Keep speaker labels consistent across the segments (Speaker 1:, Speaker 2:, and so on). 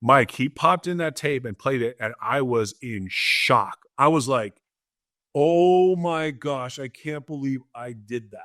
Speaker 1: Mike, he popped in that tape and played it, and I was in shock. I was like, oh my gosh, I can't believe I did that.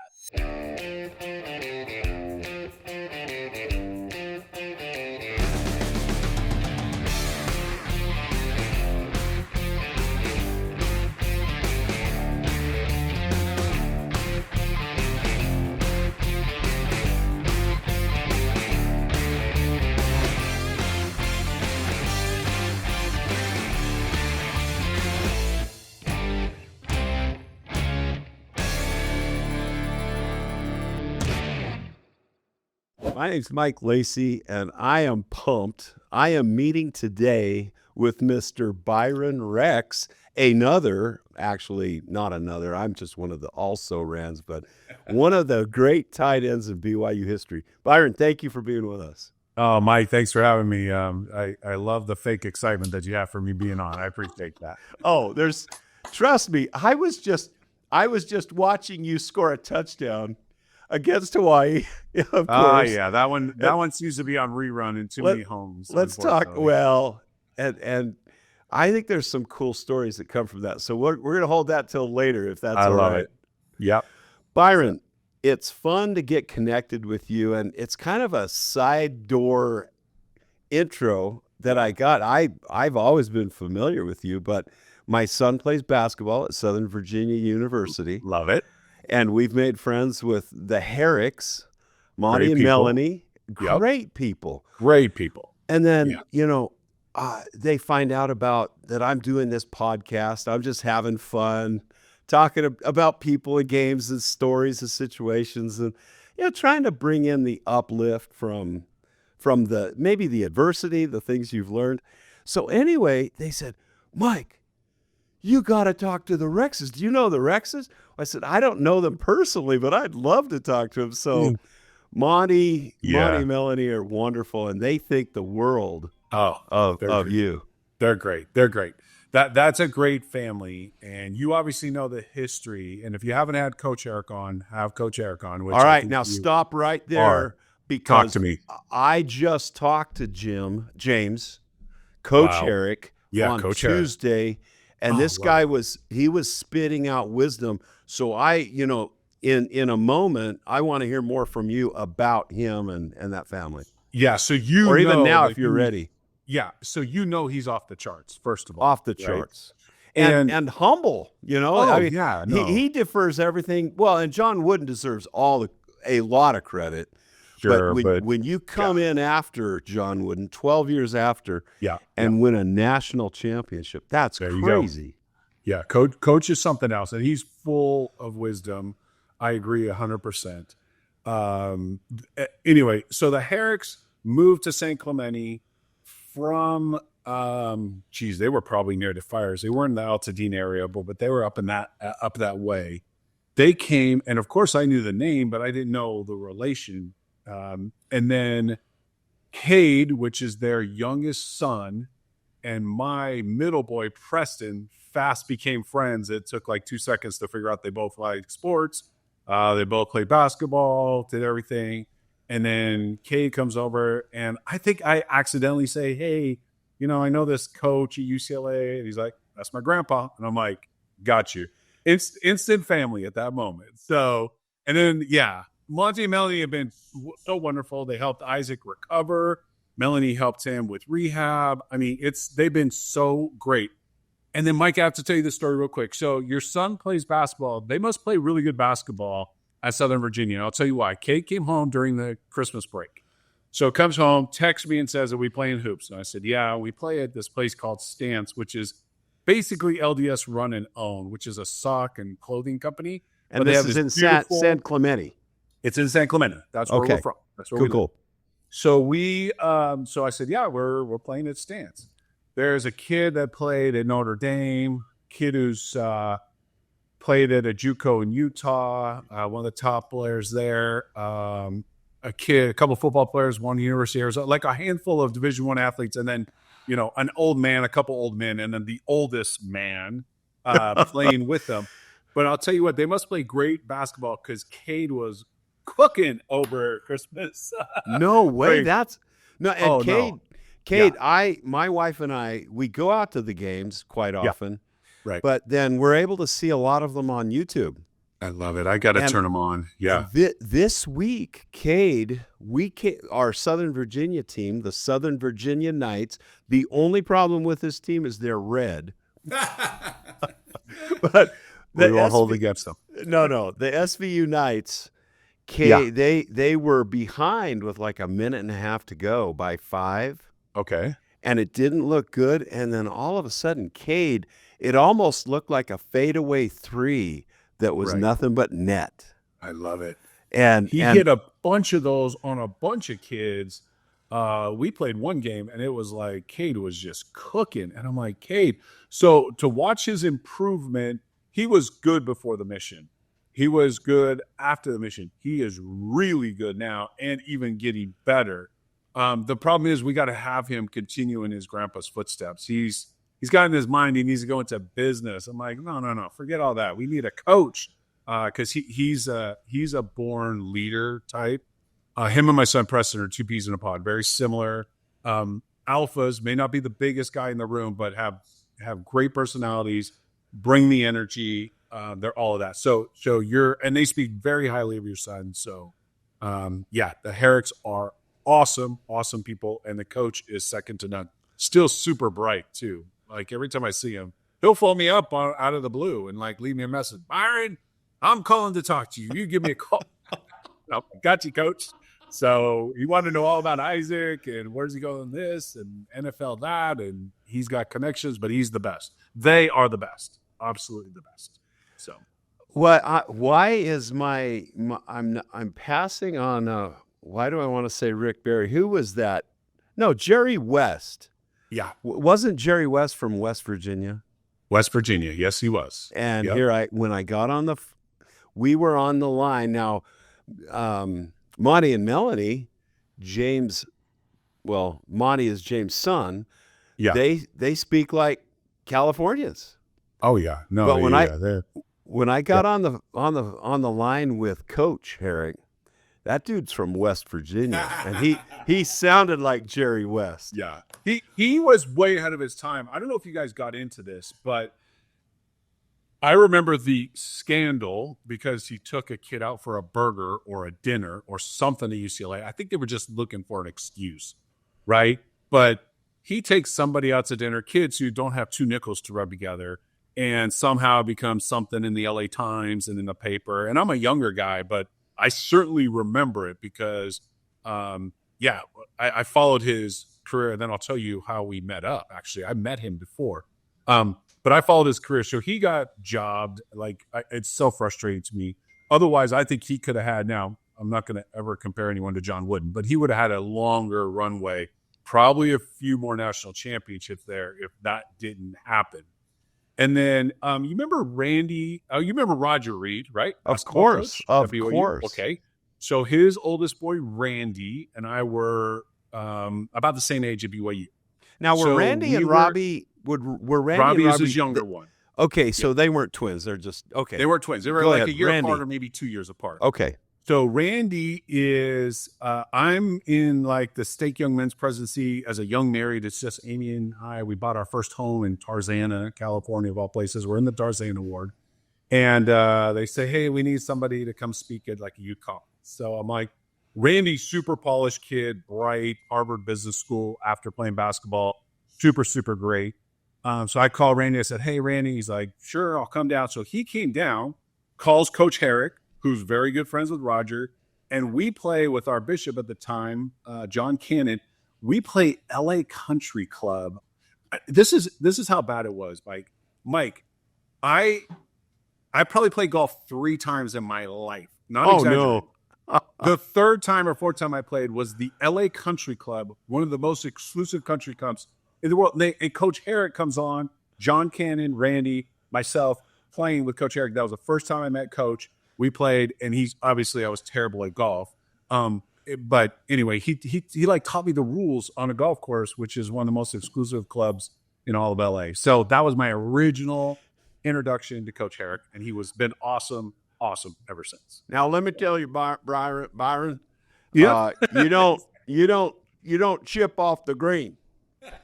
Speaker 2: My name's Mike Lacey, and I am pumped. I am meeting today with Mr. Byron Rex, actually not another, I'm just one of the also-rans, but one of the great tight ends of BYU history. Byron, thank you for being with us.
Speaker 1: Oh, Mike, thanks for having me. I love the fake excitement that you have for me being on. I appreciate that.
Speaker 2: Oh, trust me, I was just watching you score a touchdown against Hawaii, of course.
Speaker 1: Yeah, that one seems to be on rerun in too many homes.
Speaker 2: Let's talk. Well, and I think there's some cool stories that come from that. So we're going to hold that till later, if that's all right. I love it.
Speaker 1: Yep.
Speaker 2: Byron, it's fun to get connected with you, and it's kind of a side door intro that I got. I've always been familiar with you, but my son plays basketball at Southern Virginia University.
Speaker 1: Love it.
Speaker 2: And we've made friends with the Herricks, Monty and Melanie. Great people.
Speaker 1: Great people.
Speaker 2: And then, they find out that I'm doing this podcast. I'm just having fun, talking about people and games and stories and situations, and trying to bring in the uplift from maybe the adversity, the things you've learned. So anyway, they said, Mike, you got to talk to the Rexes. Do you know the Rexes? I said, I don't know them personally, but I'd love to talk to them. So Monty, Melanie are wonderful, and they think the world of you.
Speaker 1: They're great. They're great. That's a great family, and you obviously know the history. And if you haven't had Coach Herrick on, have Coach Herrick on. Which
Speaker 2: all right, now stop right there because
Speaker 1: talk to me.
Speaker 2: I just talked to James, Coach Herrick, on
Speaker 1: Coach
Speaker 2: Tuesday.
Speaker 1: Herrick.
Speaker 2: And this guy was spitting out wisdom. So in a moment, I want to hear more from you about him and that family.
Speaker 1: Yeah. So
Speaker 2: or even now, if you're ready.
Speaker 1: Yeah. So he's off the charts, first of all.
Speaker 2: Off the charts. And humble, he defers everything. Well, and John Wooden deserves a lot of credit.
Speaker 1: Sure,
Speaker 2: but when you come in after John Wooden, 12 years after, and win a national championship, that's crazy.
Speaker 1: Yeah, Coach is something else, and he's full of wisdom. I agree 100%. Anyway, so the Herricks moved to San Clemente from, they were probably near the fires. They weren't in the Altadena area, but they were up that way. They came, and of course I knew the name, but I didn't know the relation. And then Cade, which is their youngest son, and my middle boy, Preston, fast became friends. It took like 2 seconds to figure out they both like sports. They both played basketball, did everything. And then Cade comes over, and I think I accidentally say, hey, I know this coach at UCLA. And he's like, that's my grandpa. And I'm like, got you. It's instant family at that moment. So, and then, Monty and Melanie have been so wonderful. They helped Isaac recover. Melanie helped him with rehab. I mean, they've been so great. And then, Mike, I have to tell you this story real quick. So your son plays basketball. They must play really good basketball at Southern Virginia. And I'll tell you why. Kate came home during the Christmas break. So comes home, texts me and says, are we playing hoops? And I said, yeah, we play at this place called Stance, which is basically LDS Run and Own, which is a sock and clothing company.
Speaker 2: And this is in San Clemente.
Speaker 1: It's in San Clemente. That's where we're from. That's where we live. So so I said, we're playing at Stance. There's a kid that played at Notre Dame, kid who's played at a JUCO in Utah, one of the top players there. A couple of football players, one University of Arizona, like a handful of Division I athletes, and then an old man, a couple old men, and then the oldest man playing with them. But I'll tell you what, they must play great basketball because Cade was cooking over Christmas.
Speaker 2: No way. Cade Cade, my wife and I, we go out to the games quite often,
Speaker 1: right.
Speaker 2: but then we're able to see a lot of them on YouTube.
Speaker 1: I love it. I got to turn them on. Yeah.
Speaker 2: This week, Cade, our Southern Virginia team, the Southern Virginia Knights, the only problem with this team is they're red. But
Speaker 1: we won't hold against them.
Speaker 2: No. The SVU Knights, Cade, they were behind with like a minute and a half to go by 5.
Speaker 1: Okay.
Speaker 2: And it didn't look good. And then all of a sudden, Cade, it almost looked like a fadeaway 3 that was nothing but net.
Speaker 1: I love it.
Speaker 2: And
Speaker 1: he hit a bunch of those on a bunch of kids. We played one game, and it was like Cade was just cooking. And I'm like, Cade. So to watch his improvement, he was good before the mission. He was good after the mission. He is really good now and even getting better. The problem is we got to have him continue in his grandpa's footsteps. He's got in his mind he needs to go into business. I'm like, no, forget all that. We need a coach because he's a born leader type. Him and my son Preston are 2 peas in a pod, very similar. Alphas may not be the biggest guy in the room, but have great personalities, bring the energy. They're all of that. So and they speak very highly of your son. So the Herricks are awesome people, and the coach is second to none. Still super bright too. Like every time I see him, he'll phone me up out of the blue and like leave me a message. Byron, I'm calling to talk to you. You give me a call. Got you, coach. So he wanted to know all about Isaac and where's he going this and NFL that, and he's got connections, but he's the best. They are the best, absolutely the best. So,
Speaker 2: why is I'm passing on? Why do I want to say Rick Barry? Who was that? No, Jerry West.
Speaker 1: Yeah.
Speaker 2: Wasn't Jerry West from West Virginia?
Speaker 1: West Virginia. Yes, he was.
Speaker 2: And when I got on we were on the line. Now, Monty and Melanie, Monty is James' son.
Speaker 1: Yeah.
Speaker 2: They speak like Californians.
Speaker 1: Oh yeah. No,
Speaker 2: but when I got on the line with Coach Herrick, that dude's from West Virginia, and he sounded like Jerry West.
Speaker 1: Yeah, he was way ahead of his time. I don't know if you guys got into this, but I remember the scandal because he took a kid out for a burger or a dinner or something at UCLA. I think they were just looking for an excuse, right? But he takes somebody out to dinner, kids who don't have 2 nickels to rub together, and somehow becomes something in the LA Times and in the paper. And I'm a younger guy, but I certainly remember it because, I followed his career, and then I'll tell you how we met up. Actually, I met him before, but I followed his career. So he got jobbed. It's so frustrating to me. Otherwise, I think he could have had. Now, I'm not going to ever compare anyone to John Wooden, but he would have had a longer runway, probably a few more national championships there if that didn't happen. And then you remember Randy? You remember Roger Reed, right?
Speaker 2: Of course.
Speaker 1: Okay. So his oldest boy, Randy, and I were about the same age at BYU.
Speaker 2: Now, were Randy and Robbie? Were Randy
Speaker 1: Robbie
Speaker 2: and
Speaker 1: is his younger one.
Speaker 2: Okay, so they weren't twins. They're just okay.
Speaker 1: They were twins. They were a year apart or maybe 2 years apart.
Speaker 2: Okay.
Speaker 1: So Randy is, I'm in like the stake young men's presidency as a young married. It's just Amy and I. We bought our first home in Tarzana, California, of all places. We're in the Tarzana Award. And they say, hey, we need somebody to come speak at like a youth conference. So I'm like, Randy, super polished kid, bright, Harvard Business School after playing basketball. Super, super great. So I called Randy. I said, hey, Randy. He's like, sure, I'll come down. So he came down, calls Coach Herrick, who's very good friends with Roger, and we play with our bishop at the time, John Cannon. We play LA Country Club. This is how bad it was, Mike. I probably played golf 3 times in my life. Not exaggerating.
Speaker 2: No.
Speaker 1: The 3rd time or 4th time I played was the LA Country Club, one of the most exclusive country clubs in the world. And Coach Herrick comes on, John Cannon, Randy, myself, playing with Coach Herrick. That was the first time I met Coach. We played, and I was terrible at golf. But anyway, he like taught me the rules on a golf course, which is one of the most exclusive clubs in all of LA. So that was my original introduction to Coach Herrick, and he was been awesome ever since.
Speaker 2: Now let me tell you, Byron.
Speaker 1: Yeah,
Speaker 2: you don't chip off the green.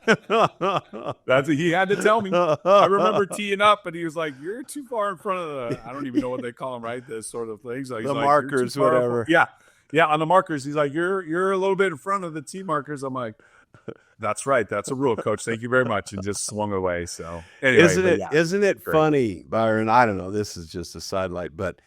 Speaker 1: He had to tell me. I remember teeing up, and he was like, "You're too far in front of the." I don't even know what they call them, right? This sort of things. Like,
Speaker 2: The markers, whatever.
Speaker 1: Yeah, on the markers. He's like, "You're a little bit in front of the tee markers." I'm like, "That's right. That's a rule, coach. Thank you very much," and just swung away. So anyway,
Speaker 2: isn't it funny, Byron? I don't know. This is just a sidelight, but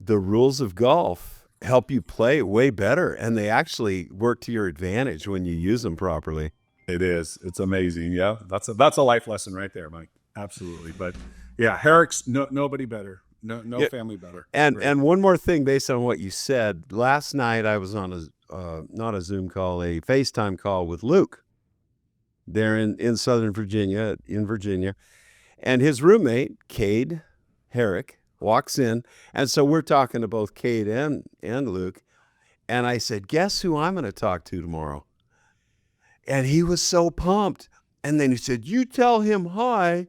Speaker 2: the rules of golf help you play way better, and they actually work to your advantage when you use them properly.
Speaker 1: It is. It's amazing. Yeah, that's a life lesson right there, Mike. Absolutely. But yeah, Herrick's nobody better. No family better.
Speaker 2: And one more thing, based on what you said, last night I was on not a Zoom call, a FaceTime call with Luke. There in Southern Virginia, and his roommate Cade Herrick walks in, and so we're talking to both Cade and Luke, and I said, "Guess who I'm going to talk to tomorrow?" And he was so pumped. And then he said, "You tell him hi."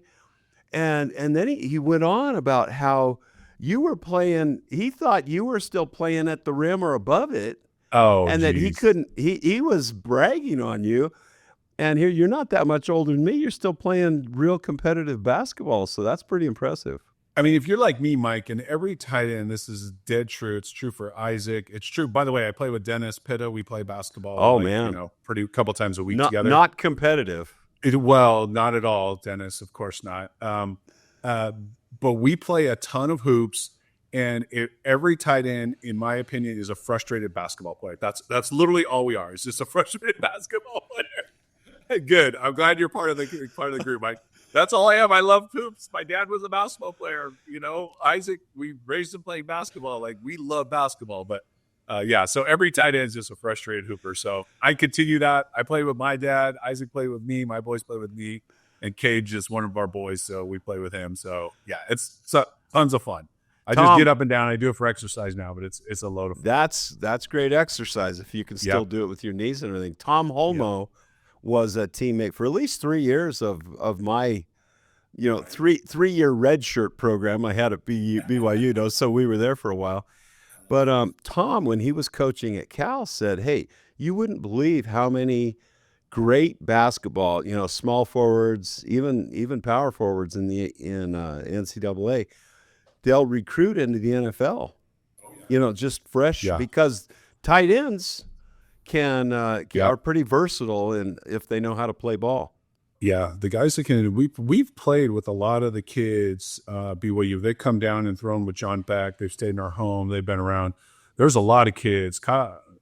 Speaker 2: And then he went on about how you were playing. He thought you were still playing at the rim or above it.
Speaker 1: Oh,
Speaker 2: and that he couldn't. He was bragging on you. And here, you're not that much older than me. You're still playing real competitive basketball. So that's pretty impressive.
Speaker 1: I mean, if you're like me, Mike, and every tight end, this is dead true. It's true for Isaac. It's true. By the way, I play with Dennis Pitta. We play basketball.
Speaker 2: Oh, man.
Speaker 1: Pretty couple times a week together.
Speaker 2: Not competitive.
Speaker 1: Well, not at all, Dennis. Of course not. But we play a ton of hoops, and every tight end, in my opinion, is a frustrated basketball player. That's literally all we are. It's just a frustrated basketball player. Good. I'm glad you're part of the group, Mike. That's all I am. I love hoops. My dad was a basketball player. Isaac, we raised him playing basketball. Like, we love basketball. But, so every tight end is just a frustrated hooper. So I continue that. I play with my dad. Isaac played with me. My boys play with me. And Cage is one of our boys, so we play with him. So, yeah, it's tons of fun. I just get up and down. I do it for exercise now, but it's a load of fun.
Speaker 2: That's great exercise if you can still do it with your knees and everything. Tom Holmoe was a teammate for at least 3 years of my, 3-year redshirt program I had at BYU, so we were there for a while. But Tom, when he was coaching at Cal, said, "Hey, you wouldn't believe how many great basketball, small forwards, even power forwards in NCAA, they'll recruit into the NFL, just fresh because tight ends are pretty versatile and if they know how to play ball."
Speaker 1: Yeah, the guys that can. We've played with a lot of the kids. BYU, they come down and thrown with John Beck. They've stayed in our home. They've been around. There's a lot of kids.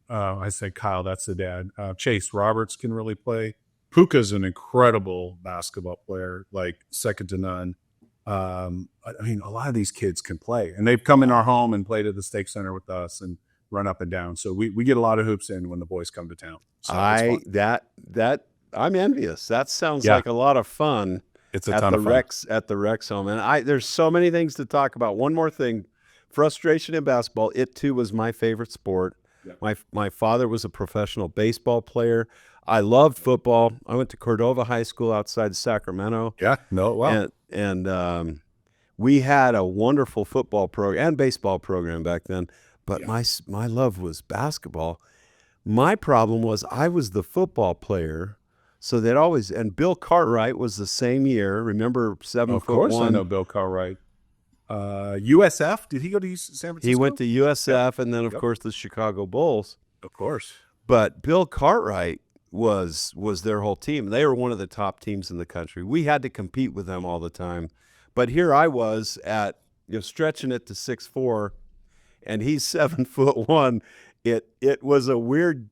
Speaker 1: I say Kyle, that's the dad. Chase Roberts can really play. Puka's an incredible basketball player, like second to none. I mean, a lot of these kids can play, and they've come in our home and played at the Stake Center with us and run up and down. So we get a lot of hoops in when the boys come to town. So I'm envious. That sounds like a lot of fun.
Speaker 2: It's a ton of fun at the Rex home. And there's so many things to talk about. One more thing, frustration in basketball. It too was my favorite sport. Yeah. My father was a professional baseball player. I loved football. I went to Cordova High School outside Sacramento.
Speaker 1: Yeah, wow.
Speaker 2: And we had a wonderful football program and baseball program back then. But my love was basketball. My problem was I was the football player. So they'd always, and Bill Cartwright was the same year. Remember, 7'1"?
Speaker 1: Of course, I know Bill Cartwright. USF? Did he go to San Francisco?
Speaker 2: He went to USF, and then of course the Chicago Bulls.
Speaker 1: Of course.
Speaker 2: But Bill Cartwright was their whole team. They were one of the top teams in the country. We had to compete with them all the time. But here I was at stretching it to 6'4", and he's 7'1". It was a weird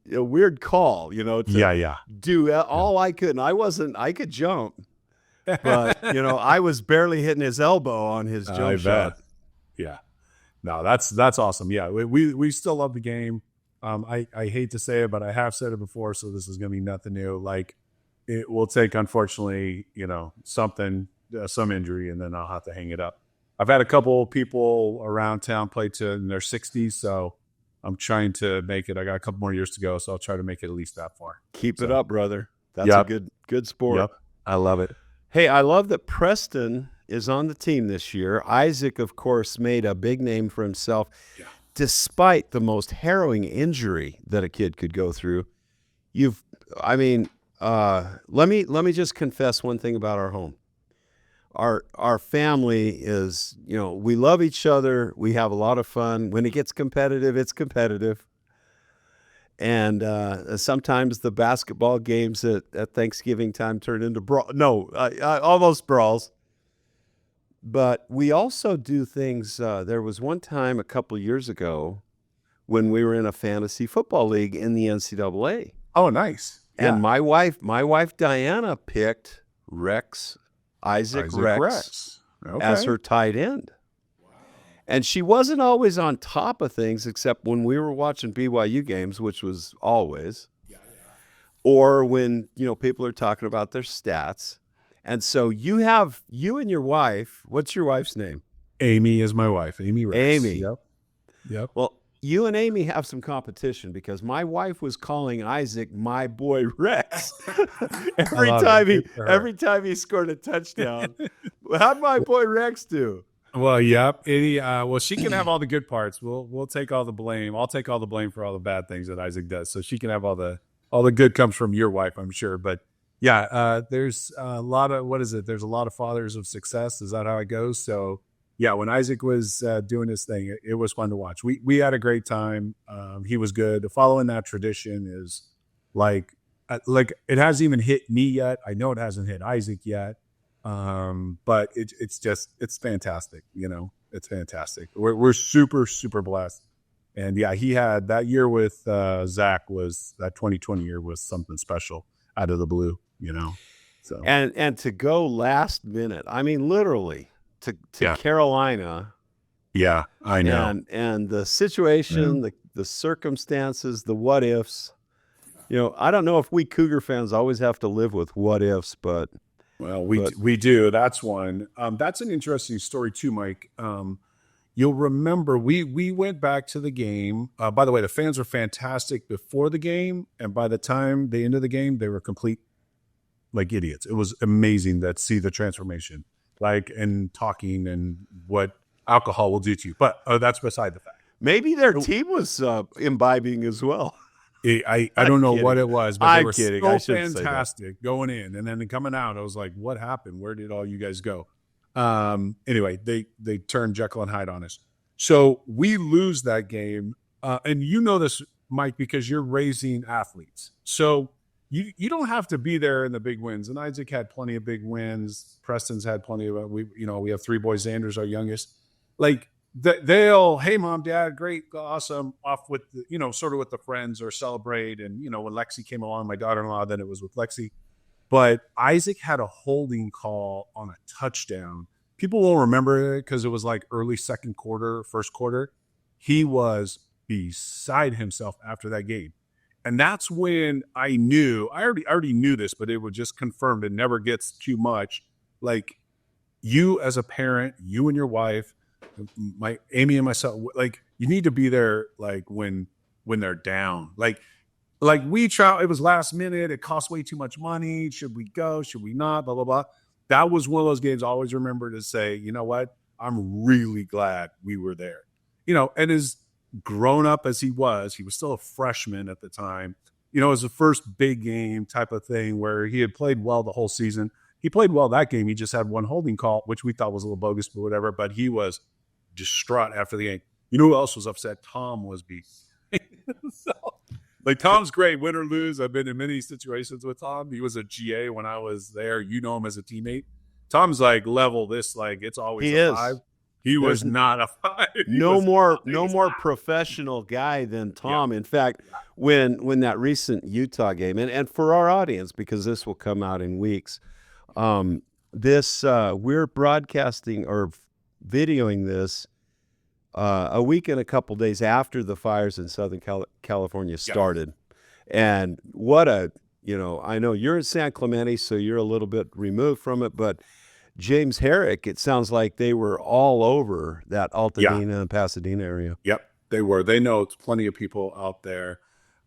Speaker 2: call, to do all I could. And I could jump, but I was barely hitting his elbow on his jump shot.
Speaker 1: Yeah, no, that's awesome. Yeah, we still love the game. I hate to say it, but I have said it before, so this is gonna be nothing new. Like, it will take, unfortunately, some injury, and then I'll have to hang it up. I've had a couple people around town play in their 60s, so I'm trying to make it. I got a couple more years to go, so I'll try to make it at least that far.
Speaker 2: Keep it up, brother. That's a good sport.
Speaker 1: Yep. I love it.
Speaker 2: Hey, I love that Preston is on the team this year. Isaac, of course, made a big name for himself, despite the most harrowing injury that a kid could go through. let me just confess one thing about our home. Our family is, we love each other. We have a lot of fun. When it gets competitive, it's competitive. And sometimes the basketball games at Thanksgiving time turn into almost brawls. But we also do things. There was one time a couple years ago when we were in a fantasy football league in the NCAA.
Speaker 1: Oh, nice.
Speaker 2: And
Speaker 1: Yeah.
Speaker 2: my wife Diana picked Isaac Rex
Speaker 1: Okay.
Speaker 2: as her tight end. And she wasn't always on top of things, except when we were watching BYU games, which was always, or when, people are talking about their stats. And so you and your wife, what's your wife's name?
Speaker 1: Amy is my wife. Amy Rex.
Speaker 2: Amy.
Speaker 1: Yep.
Speaker 2: Well, you and Amy have some competition because my wife was calling Isaac my boy Rex every time he scored a touchdown. How'd my boy Rex do?
Speaker 1: Well, yep. Well, she can have all the good parts. We'll take all the blame. I'll take all the blame for all the bad things that Isaac does. So she can have all the good comes from your wife, I'm sure. But yeah, there's a lot of There's a lot of fathers of success. Is that how it goes? So yeah, when Isaac was doing his thing, it was fun to watch. We had a great time. He was good. Following that tradition is like it hasn't even hit me yet. I know it hasn't hit Isaac yet. But it's fantastic. It's fantastic. We're super, super blessed. And yeah, he had that year with Zach that 2020 year was something special out of the blue, so.
Speaker 2: And to go last minute, I mean, literally to Carolina.
Speaker 1: Yeah, I know.
Speaker 2: And the situation, the circumstances, the what ifs, I don't know if we Cougar fans always have to live with what ifs, but.
Speaker 1: Well, we do. That's one. That's an interesting story too, Mike. You'll remember we went back to the game. By the way, the fans were fantastic before the game, and by the time they ended the game, they were complete like idiots. It was amazing to see the transformation, and talking and what alcohol will do to you. But that's beside the fact.
Speaker 2: Maybe their team was imbibing as well.
Speaker 1: I don't know what it was, but they were so fantastic going in, and then coming out, I was like, "What happened? Where did all you guys go?" Anyway, they turned Jekyll and Hyde on us, so we lose that game. And this, Mike, because you're raising athletes, so you don't have to be there in the big wins. And Isaac had plenty of big wins. Preston's had plenty of. We have three boys. Xander's our youngest. They'll, hey, mom, dad, great, awesome, off with sort of with the friends or celebrate. And when Lexi came along, my daughter-in-law, then it was with Lexi. But Isaac had a holding call on a touchdown. People will remember it because it was like early second quarter, first quarter. He was beside himself after that game, and that's when I knew. I already knew this, but it was just confirmed. It never gets too much. Like you as a parent, you and your wife. Amy and myself, you need to be there when they're down. We try. It was last minute. It cost way too much money. Should we go? Should we not? Blah blah blah. That was one of those games I always remember to say, you know what? I'm really glad we were there. And as grown up as he was still a freshman at the time. It was the first big game type of thing where he had played well the whole season. He played well that game. He just had one holding call, which we thought was a little bogus, but whatever. But he was distraught after the game. Who else was upset? Tom was Tom's great, win or lose. I've been in many situations with Tom. He was a GA when I was there. You know him as a teammate. Tom's level this, it's always
Speaker 2: he
Speaker 1: a
Speaker 2: is.
Speaker 1: 5. He was not a 5.
Speaker 2: No more professional guy than Tom. Yeah. In fact, when that recent Utah game, and for our audience, because this will come out in weeks, we're broadcasting or videoing this a week and a couple days after the fires in Southern California started. Yeah. And what I know you're in San Clemente, so you're a little bit removed from it, but James Herrick, it sounds like they were all over that Altadena and Pasadena area.
Speaker 1: Yep, they were. They know plenty of people out there.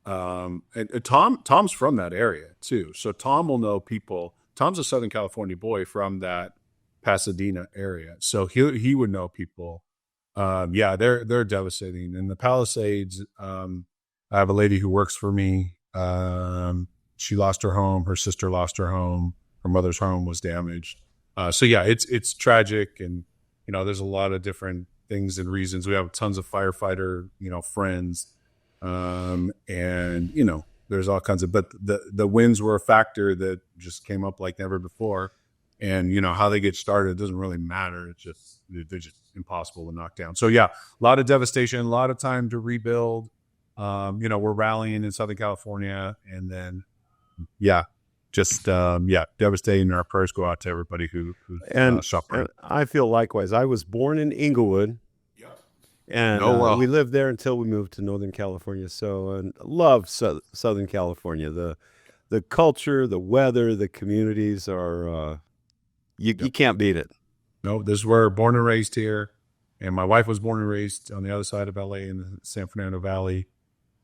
Speaker 1: And Tom's from that area too. So Tom will know people. Tom's a Southern California boy from that Pasadena area. So he would know people. They're devastating. In the Palisades, I have a lady who works for me. she lost her home. Her sister lost her home. Her mother's home was damaged. So yeah, it's tragic, and there's a lot of different things and reasons. We have tons of firefighter friends, and there's all kinds of. But the winds were a factor that just came up like never before, and how they get started doesn't really matter. It's just they're just impossible to knock down. So yeah, a lot of devastation, a lot of time to rebuild. We're rallying in Southern California, and then just devastating. Our prayers go out to everybody who suffered.
Speaker 2: I feel likewise. I was born in Inglewood, and we lived there until we moved to Northern California. So love Southern California. The culture, the weather, the communities are you can't beat it.
Speaker 1: No, we're born and raised here, and my wife was born and raised on the other side of LA in the San Fernando Valley.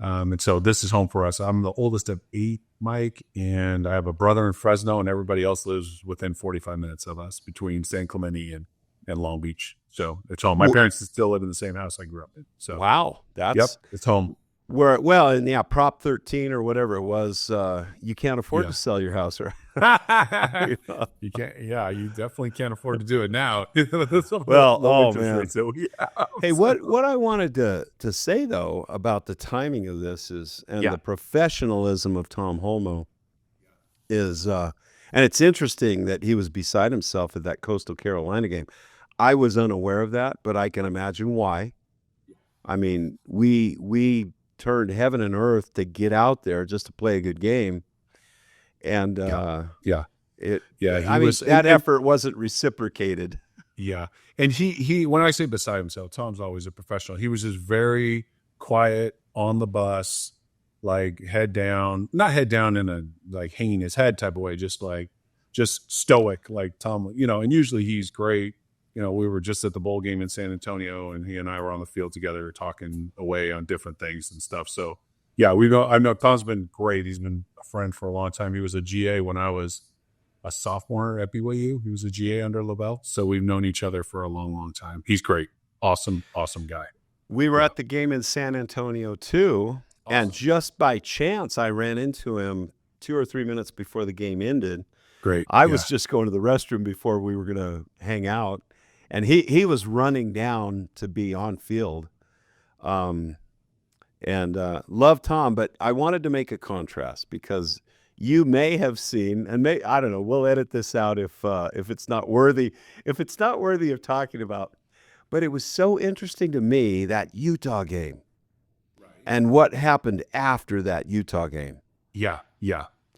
Speaker 1: And so this is home for us. I'm the oldest of 8, Mike, and I have a brother in Fresno, and everybody else lives within 45 minutes of us between San Clemente and Long Beach. So it's home. My parents still live in the same house I grew up in. So
Speaker 2: wow,
Speaker 1: it's home.
Speaker 2: Prop 13 or whatever it was, you can't afford to sell your house, right?
Speaker 1: You can't. Yeah, you definitely can't afford to do it now.
Speaker 2: Man. Hey, what I wanted to say though about the timing of this is, and the professionalism of Tom Holmoe is, and it's interesting that he was beside himself at that Coastal Carolina game. I was unaware of that, but I can imagine why. I mean, we turned heaven and earth to get out there just to play a good game. And that effort wasn't reciprocated.
Speaker 1: Yeah. And he when I say beside himself, Tom's always a professional. He was just very quiet on the bus, like head down, not head down in a like hanging his head type of way, just stoic like Tom, and usually he's great. We were just at the bowl game in San Antonio, and he and I were on the field together talking away on different things and stuff. So, yeah, I know Tom's been great. He's been a friend for a long time. He was a GA when I was a sophomore at BYU. He was a GA under LaVell. So we've known each other for a long, long time. He's great. Awesome, awesome guy.
Speaker 2: We were at the game in San Antonio, too, and just by chance, I ran into him 2 or 3 minutes before the game ended.
Speaker 1: Great.
Speaker 2: I was just going to the restroom before we were going to hang out. And he was running down to be on field, and love Tom. But I wanted to make a contrast because you may have seen, and I don't know. We'll edit this out if it's not worthy. If it's not worthy of talking about, but it was so interesting to me, that Utah game, and what happened after that Utah game.
Speaker 1: Yeah,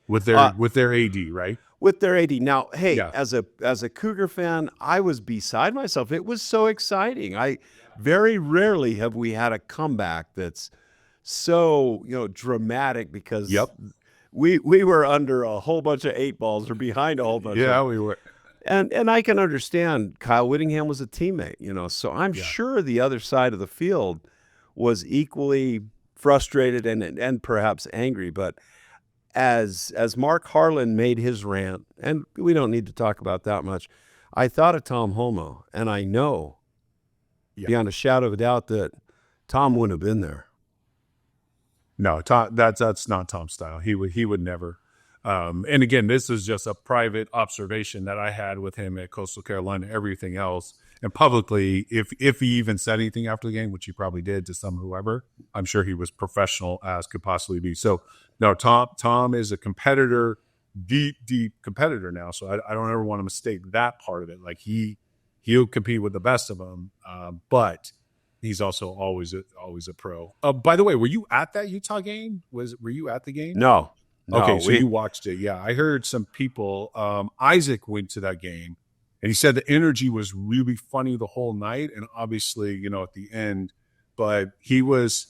Speaker 1: with their AD, right?
Speaker 2: With their AD. Now, hey, as a Cougar fan, I was beside myself. It was so exciting. Very rarely have we had a comeback that's so dramatic, because we were under a whole bunch of 8 balls or behind a whole bunch.
Speaker 1: Yeah, we were.
Speaker 2: And I can understand Kyle Whittingham was a teammate, so I'm sure the other side of the field was equally frustrated and perhaps angry, but as Marc Harlan made his rant, and we don't need to talk about that much, I thought of Tom Holmoe, and I know beyond a shadow of a doubt that Tom wouldn't have been there.
Speaker 1: No, Tom, that's not Tom's style. He would never. And again, this is just a private observation that I had with him at Coastal Carolina. Everything else, and publicly, if he even said anything after the game, which he probably did to whoever, I'm sure he was professional as could possibly be. So, no, Tom is a competitor, deep competitor now. So I don't ever want to mistake that part of it. Like he'll compete with the best of them, but he's also always a pro. By the way, were you at that Utah game? Were you at the game?
Speaker 2: No.
Speaker 1: Okay, so you watched it. Yeah, I heard some people. Isaac went to that game, and he said the energy was really funny the whole night, and obviously, at the end. But he's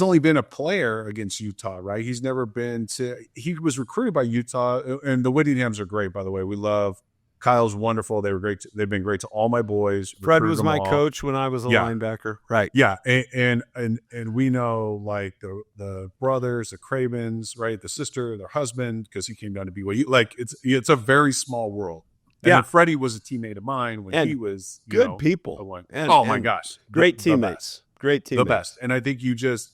Speaker 1: only been a player against Utah, right? He's never been to. He was recruited by Utah, and the Whittinghams are great, by the way. We love. Kyle's wonderful. They were great. They've been great to all my boys.
Speaker 2: Fred was my coach when I was a linebacker. Right.
Speaker 1: Yeah. And we know like the brothers, the Cravens, right? The sister, their husband, because he came down to BYU. Like it's a very small world. And Freddie was a teammate of mine when he was
Speaker 2: good people.
Speaker 1: My gosh.
Speaker 2: Great teammates. Great teammates.
Speaker 1: The best. And I think and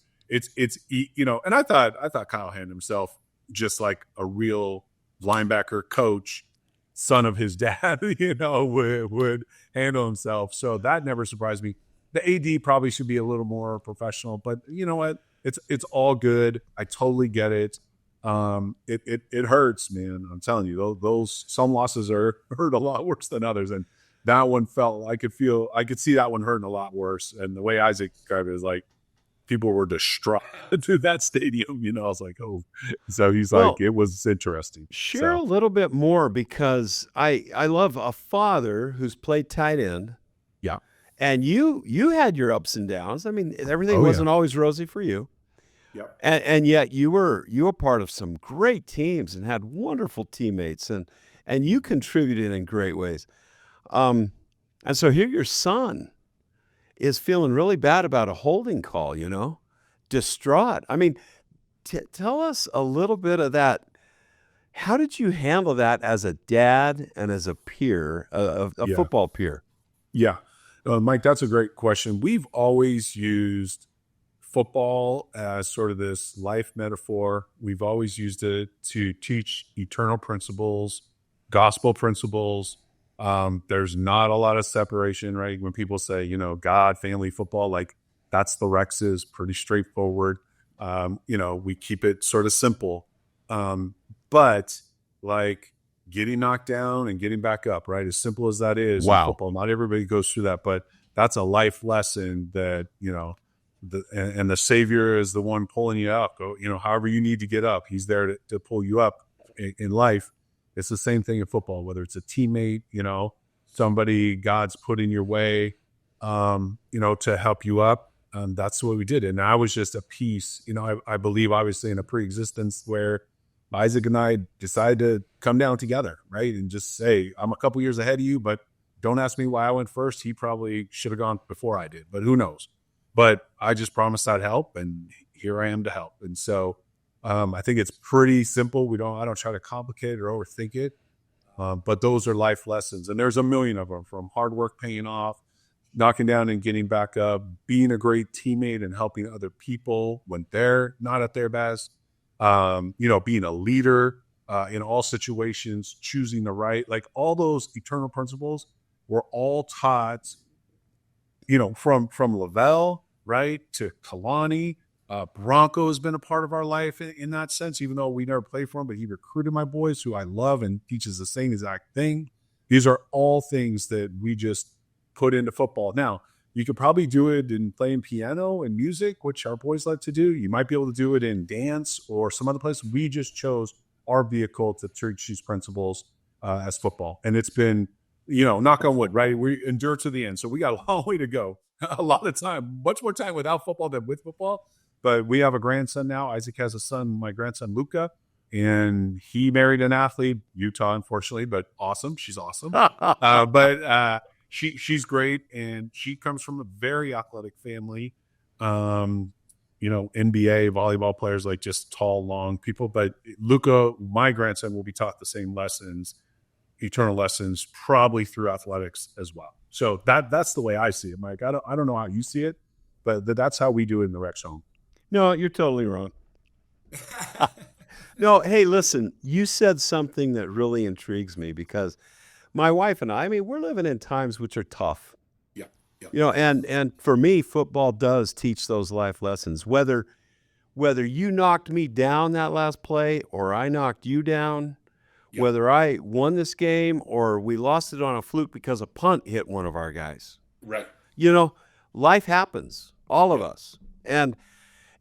Speaker 1: I thought Kyle handled himself, just like a real linebacker coach, son of his dad, would handle himself. So that never surprised me. The AD probably should be a little more professional, but you know what? It's all good. I totally get it. It hurts, man. I'm telling you, those some losses hurt a lot worse than others, and that one felt I could see that one hurting a lot worse. And the way Isaac described it is like people were distraught to that stadium. I was like, oh, so he's like, it was interesting.
Speaker 2: Share a little bit more, because I love a father who's played tight end.
Speaker 1: Yeah.
Speaker 2: And you had your ups and downs. I mean, everything wasn't always rosy for you.
Speaker 1: Yeah.
Speaker 2: And yet you were part of some great teams and had wonderful teammates, and you contributed in great ways. And so here your son is feeling really bad about a holding call, distraught. I mean, tell us a little bit of that. How did you handle that as a dad and as a peer, a football peer?
Speaker 1: Yeah. Mike, that's a great question. We've always used football as sort of this life metaphor. We've always used it to teach eternal principles, gospel principles. There's not a lot of separation, right? When people say, God, family, football, like that's the Rex's, pretty straightforward. We keep it sort of simple. But like getting knocked down and getting back up, right? As simple as that is in football, not everybody goes through that, but that's a life lesson that, and the Savior is the one pulling you up. However you need to get up, he's there to pull you up in life. It's the same thing in football, whether it's a teammate, somebody God's put in your way, to help you up. That's what we did. And I was just a piece, I believe obviously in a pre-existence where Isaac and I decided to come down together, right? And just say, I'm a couple years ahead of you, but don't ask me why I went first. He probably should have gone before I did, but who knows? But I just promised I'd help, and here I am to help. And so I think it's pretty simple. I don't try to complicate it or overthink it. But those are life lessons. And there's a million of them, from hard work paying off, knocking down and getting back up, being a great teammate and helping other people when they're not at their best, being a leader in all situations, choosing the right, like all those eternal principles were all taught, from LaVell, right, to Kalani. Bronco has been a part of our life in that sense, even though we never played for him, but he recruited my boys, who I love, and teaches the same exact thing. These are all things that we just put into football. Now, you could probably do it in playing piano and music, which our boys like to do. You might be able to do it in dance or some other place. We just chose our vehicle to teach these principles as football. And it's been, knock on wood, right? We endure to the end. So we got a long way to go. A lot of time, much more time without football than with football. But we have a grandson now. Isaac has a son, my grandson, Luca, and he married an athlete, Utah, unfortunately, but awesome. She's awesome. She's great, and she comes from a very athletic family. NBA volleyball players, like just tall, long people. But Luca, my grandson, will be taught the same lessons, eternal lessons, probably through athletics as well. So that's the way I see it, Mike. I don't know how you see it, but that's how we do it in the Rex home.
Speaker 2: No, you're totally wrong. No, hey, listen, you said something that really intrigues me, because my wife and I mean, we're living in times which are tough.
Speaker 1: Yeah.
Speaker 2: And for me, football does teach those life lessons. Whether you knocked me down that last play or I knocked you down, whether I won this game or we lost it on a fluke because a punt hit one of our guys.
Speaker 1: Right.
Speaker 2: Life happens, all of us. And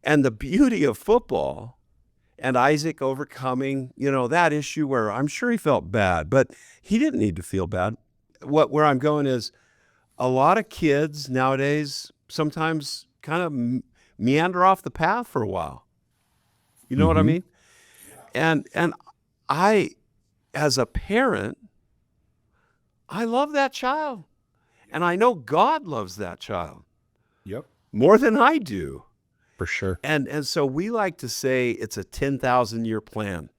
Speaker 2: the beauty of football, and Isaac overcoming, that issue where I'm sure he felt bad, but he didn't need to feel bad. Where I'm going is, a lot of kids nowadays sometimes kind of meander off the path for a while. You know what I mean? And I, as a parent, I love that child. And I know God loves that child.
Speaker 1: Yep.
Speaker 2: More than I do.
Speaker 1: For sure.
Speaker 2: And so we like to say it's a 10,000-year plan.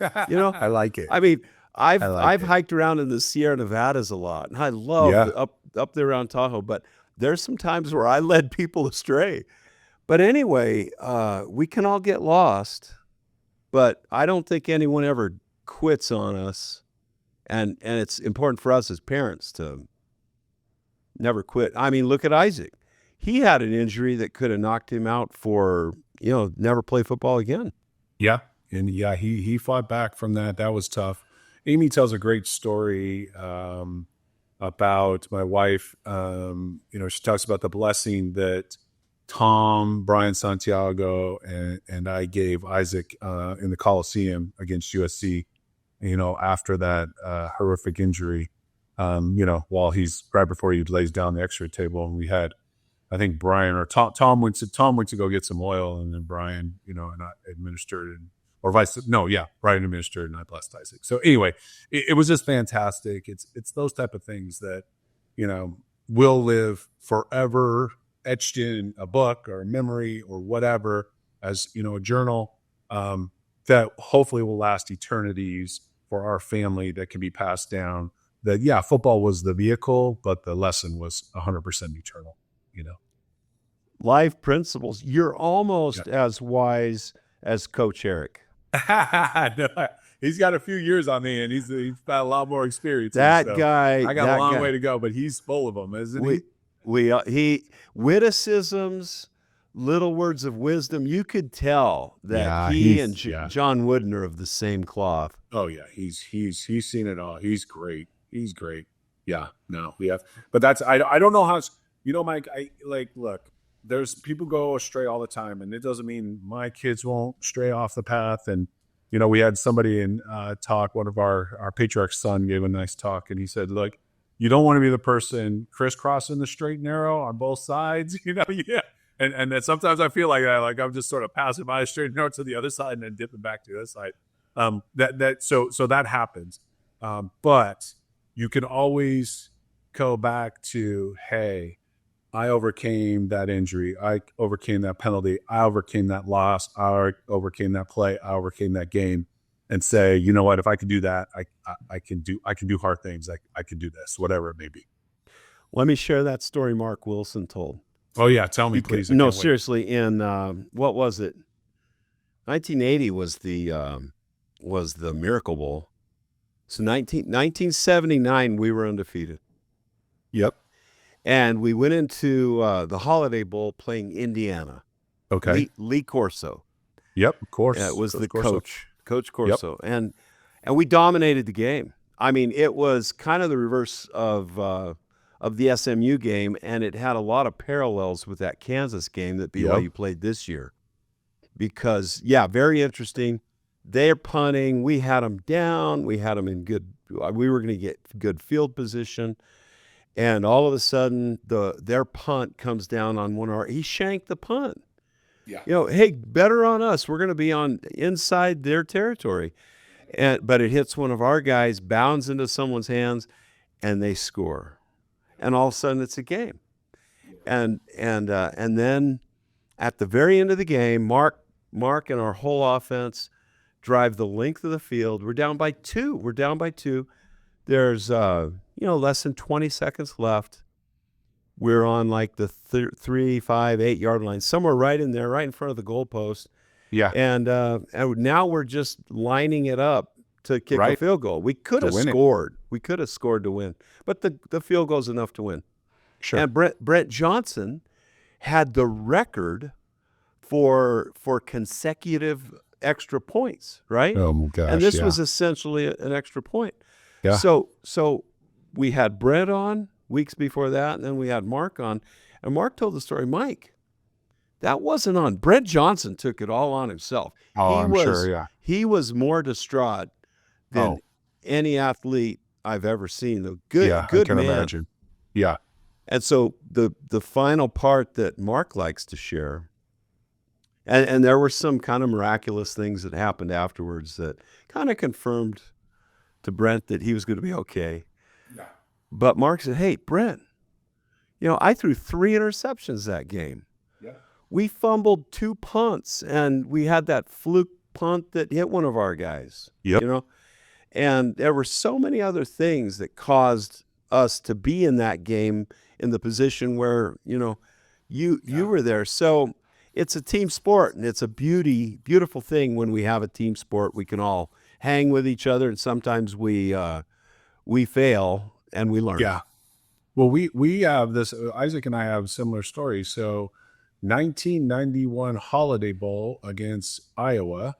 Speaker 1: I like it.
Speaker 2: I mean, I've hiked around in the Sierra Nevadas a lot, and I love up there around Tahoe, but there's some times where I led people astray. But anyway, we can all get lost, but I don't think anyone ever quits on us. And it's important for us as parents to never quit. I mean, look at Isaac. He had an injury that could have knocked him out for, never play football again.
Speaker 1: Yeah. And yeah, he fought back from that. That was tough. Amy tells a great story about my wife. She talks about the blessing that Tom, Brian Santiago, and I gave Isaac in the Coliseum against USC, after that horrific injury, while he's right before he lays down the x-ray table. And we had, I think Brian or Tom went to go get some oil, and then Brian, and I administered, Brian administered, and I blessed Isaac. So anyway, it was just fantastic. It's those type of things that, will live forever, etched in a book or a memory or whatever, as, a journal, that hopefully will last eternities for our family, that can be passed down. That, football was the vehicle, but the lesson was 100% eternal,
Speaker 2: Life principles. You're almost as wise as Coach Herrick.
Speaker 1: No, he's got a few years on me, and he's got a lot more experience.
Speaker 2: That guy.
Speaker 1: I got a long way to go, but he's full of them, isn't he?
Speaker 2: He witticisms, little words of wisdom. You could tell that he and John Wooden are of the same cloth.
Speaker 1: Oh yeah, he's seen it all. He's great. He's great. Yeah, no, we have, but that's I don't know how. Mike. Look. There's people go astray all the time, and it doesn't mean my kids won't stray off the path. And, we had somebody in talk, one of our patriarch's son gave a nice talk, and he said, look, you don't want to be the person crisscrossing the straight and narrow on both sides, And then sometimes I feel like that, like I'm just sort of passing by straight and narrow to the other side and then dipping back to the other side. So that happens. But you can always go back to, hey, I overcame that injury. I overcame that penalty. I overcame that loss. I overcame that play. I overcame that game, and say, you know what? If I can do that, I can do hard things. I can do this, whatever it may be.
Speaker 2: Let me share that story Mark Wilson told.
Speaker 1: Oh yeah, tell me please.
Speaker 2: No, seriously. In what was it? 1980 was the Miracle Bowl. So 1979 we were undefeated.
Speaker 1: Yep.
Speaker 2: And we went into the Holiday Bowl playing Indiana.
Speaker 1: Okay.
Speaker 2: Lee Corso.
Speaker 1: Yep, of course.
Speaker 2: Yeah, it was
Speaker 1: Coach
Speaker 2: Coach Corso. Yep. And we dominated the game. I mean, it was kind of the reverse of the SMU game, and it had a lot of parallels with that Kansas game that BYU played this year. Because, very interesting. They're punting. We had them down. We had them in good – we were going to get good field position. And all of a sudden, their punt comes down on one of our. He shanked the punt. Yeah. Hey, better on us. We're going to be on inside their territory, but it hits one of our guys, bounds into someone's hands, and they score. And all of a sudden, it's a game. And then at the very end of the game, Marc and our whole offense drive the length of the field. We're down by two. There's less than 20 seconds left. We're on like the 3, 5, 8 yard line, somewhere right in there, right in front of the goalpost.
Speaker 1: Yeah.
Speaker 2: And now we're just lining it up to kick a field goal. We could have scored. We could have scored to win, but the field goal is enough to win.
Speaker 1: Sure.
Speaker 2: And Brent Johnson had the record for consecutive extra points, right?
Speaker 1: Oh my gosh!
Speaker 2: And this was essentially an extra point.
Speaker 1: Yeah.
Speaker 2: So we had Brent on weeks before that, and then we had Marc on. And Marc told the story, Mike, that wasn't on. Brent Johnson took it all on himself.
Speaker 1: I'm sure, yeah.
Speaker 2: He was more distraught than any athlete I've ever seen. Good
Speaker 1: I can
Speaker 2: man.
Speaker 1: Imagine. Yeah.
Speaker 2: And so the final part that Marc likes to share, and there were some kind of miraculous things that happened afterwards that kind of confirmed to Brent that he was going to be okay. Yeah. But Marc said, hey, Brent, I threw 3 interceptions that game. Yeah. We fumbled 2 punts, and we had that fluke punt that hit one of our guys.
Speaker 1: Yep.
Speaker 2: And there were so many other things that caused us to be in that game in the position where, you were there. So it's a team sport, and it's a beautiful thing when we have a team sport. We can all hang with each other, and sometimes we fail and we learn.
Speaker 1: Yeah. Well, we have this, Isaac and I have similar stories. So 1991 Holiday Bowl against Iowa.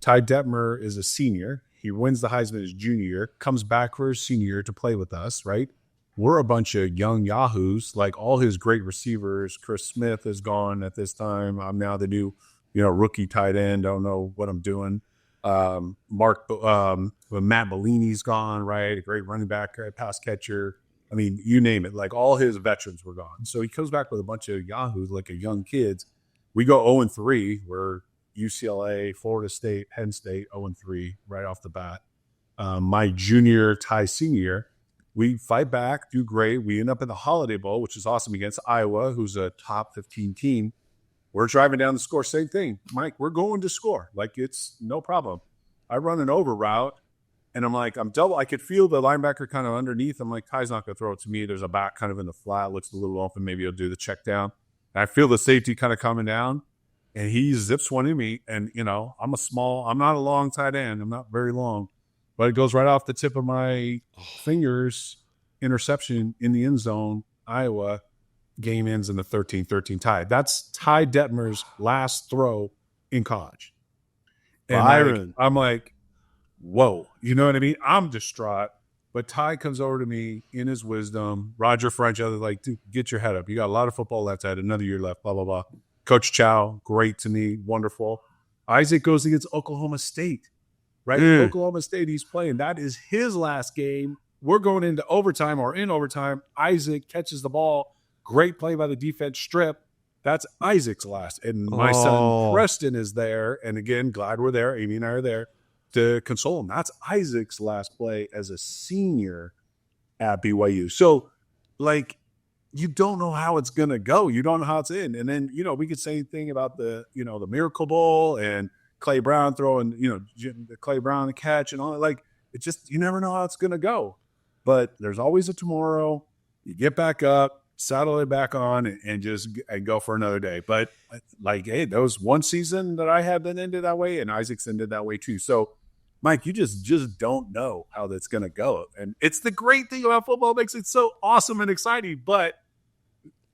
Speaker 1: Ty Detmer is a senior. He wins the Heisman his junior year, comes back for his senior year to play with us, right? We're a bunch of young yahoos, like all his great receivers. Chris Smith is gone at this time. I'm now the new, rookie tight end. Don't know what I'm doing. Marc, Matt Bellini's gone, right? A great running back, pass catcher. I mean, you name it. Like all his veterans were gone. So he comes back with a bunch of yahoos, like a young kids. We go 0-3. We're UCLA, Florida State, Penn State, 0-3 right off the bat. My junior, Ty senior, we fight back, do great. We end up in the Holiday Bowl, which is awesome, against Iowa, who's a top 15 team. We're driving down the score, same thing. Mike, we're going to score. Like, it's no problem. I run an over route, and I'm like, I'm double. I could feel the linebacker kind of underneath. I'm like, Ty's not going to throw it to me. There's a back kind of in the flat, looks a little open. Maybe he'll do the check down. And I feel the safety kind of coming down, and he zips one in me. And, I'm not a long tight end. I'm not very long. But it goes right off the tip of my fingers, interception in the end zone, Iowa. Game ends in the 13-13 tie. That's Ty Detmer's last throw in college. And
Speaker 2: Byron.
Speaker 1: I'm like, whoa. You know what I mean? I'm distraught. But Ty comes over to me in his wisdom. Roger French, other like, dude, get your head up. You got a lot of football left. I had another year left, blah, blah, blah. Coach Chow, great to me, wonderful. Isaac goes against Oklahoma State, right? Oklahoma State he's playing. That is his last game. We're going into overtime or in overtime. Isaac catches the ball. Great play by the defense strip. That's Isaac's last. And my son Preston is there. And again, glad we're there. Amy and I are there to console him. That's Isaac's last play as a senior at BYU. So, like, you don't know how it's going to go. You don't know how it's in. And then, we could say anything about the Miracle Bowl and Clay Brown throwing, the Clay Brown catch and all that. Like, it just, you never know how it's going to go. But there's always a tomorrow. You get back up, saddle it back on, and go for another day. But like, hey, there was one season that I had that ended that way, and Isaac's ended that way too. So, Mike, you just don't know how that's going to go. And it's the great thing about football, makes it so awesome and exciting. But,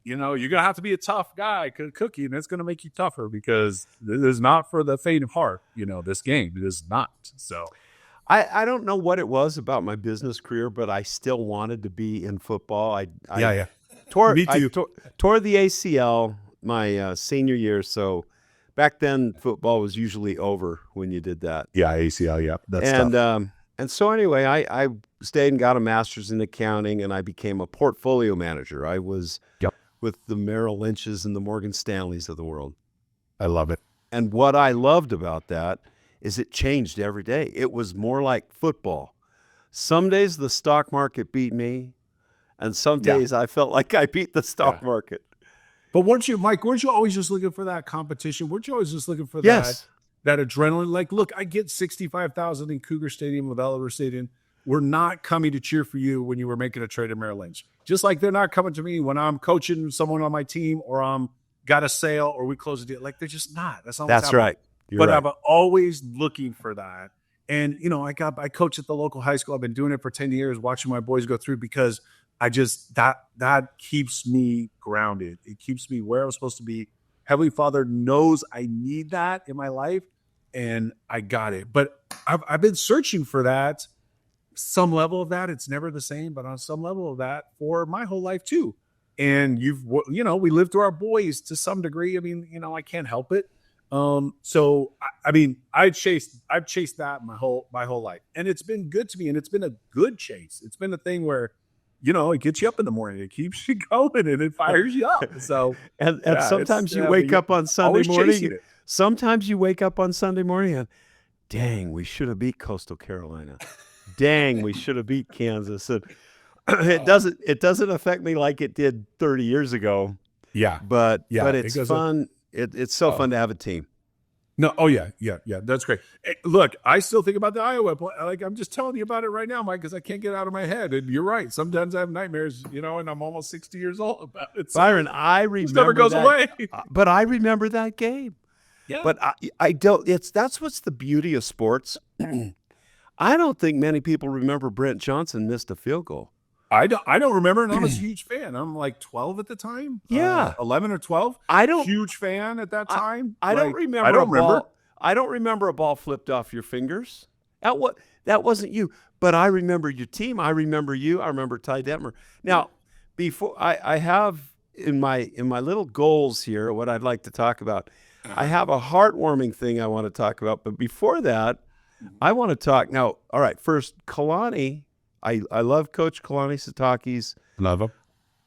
Speaker 1: you're going to have to be a tough guy, cookie, and it's going to make you tougher because it is not for the faint of heart, this game. It is not. So
Speaker 2: I don't know what it was about my business career, but I still wanted to be in football.
Speaker 1: Yeah.
Speaker 2: Tore
Speaker 1: Me too.
Speaker 2: Tore the ACL my senior year, so back then football was usually over when you did that.
Speaker 1: Yeah, ACL, yeah. That's tough.
Speaker 2: And so anyway, I stayed and got a master's in accounting, and I became a portfolio manager. I was with the Merrill Lynch's and the Morgan Stanleys of the world.
Speaker 1: I love it.
Speaker 2: And what I loved about that is it changed every day. It was more like football. Some days the stock market beat me, and some days I felt like I beat the stock market.
Speaker 1: But weren't you always just looking for that competition? Weren't you always just looking for
Speaker 2: that
Speaker 1: adrenaline? Like, look, I get 65,000 in Cougar Stadium, LaVell Stadium. We're not coming to cheer for you when you were making a trade at Merrill Lynch. Just like they're not coming to me when I'm coaching someone on my team or I'm got a sale or we close a deal. Like, they're just not. That's not what's happening.
Speaker 2: Right.
Speaker 1: But I'm always looking for that. And, I coach at the local high school. I've been doing it for 10 years, watching my boys go through, because I just, that keeps me grounded. It keeps me where I'm supposed to be. Heavenly Father knows I need that in my life, and I got it. But I've been searching for that, some level of that. It's never the same, but on some level of that for my whole life too. And we live through our boys to some degree. I mean, I can't help it. So I've chased that my whole life, and it's been good to me, and it's been a good chase. It's been a thing where, it gets you up in the morning, it keeps you going, and it fires you up. So,
Speaker 2: and sometimes you wake up on Sunday morning. Sometimes you wake up on Sunday morning and, dang, we should have beat Coastal Carolina. Dang, we should have beat Kansas. And it doesn't affect me like it did 30 years ago.
Speaker 1: Yeah.
Speaker 2: But it's fun. It's so fun to have a team.
Speaker 1: No, oh yeah. That's great. Hey, look, I still think about the Iowa play. Like I'm just telling you about it right now, Mike, because I can't get it out of my head. And you're right. Sometimes I have nightmares, and I'm almost 60 years old about it. So
Speaker 2: Byron, I
Speaker 1: it never
Speaker 2: remember
Speaker 1: goes
Speaker 2: that,
Speaker 1: away.
Speaker 2: but I remember that game.
Speaker 1: Yeah.
Speaker 2: But I don't. That's what's the beauty of sports. I don't think many people remember Brent Johnson missed a field goal.
Speaker 1: I don't remember, and I was a huge fan. I'm like 12 at the time.
Speaker 2: Yeah.
Speaker 1: 11 or 12.
Speaker 2: I don't.
Speaker 1: Huge fan at that time.
Speaker 2: I don't remember. I don't remember. I don't remember a ball flipped off your fingers. That wasn't you. But I remember your team. I remember you. I remember Ty Detmer. Now, before I have in my little goals here, what I'd like to talk about. I have a heartwarming thing I want to talk about. But before that, I want to talk now. All right. First, Kalani. I love Coach Kalani Sitake's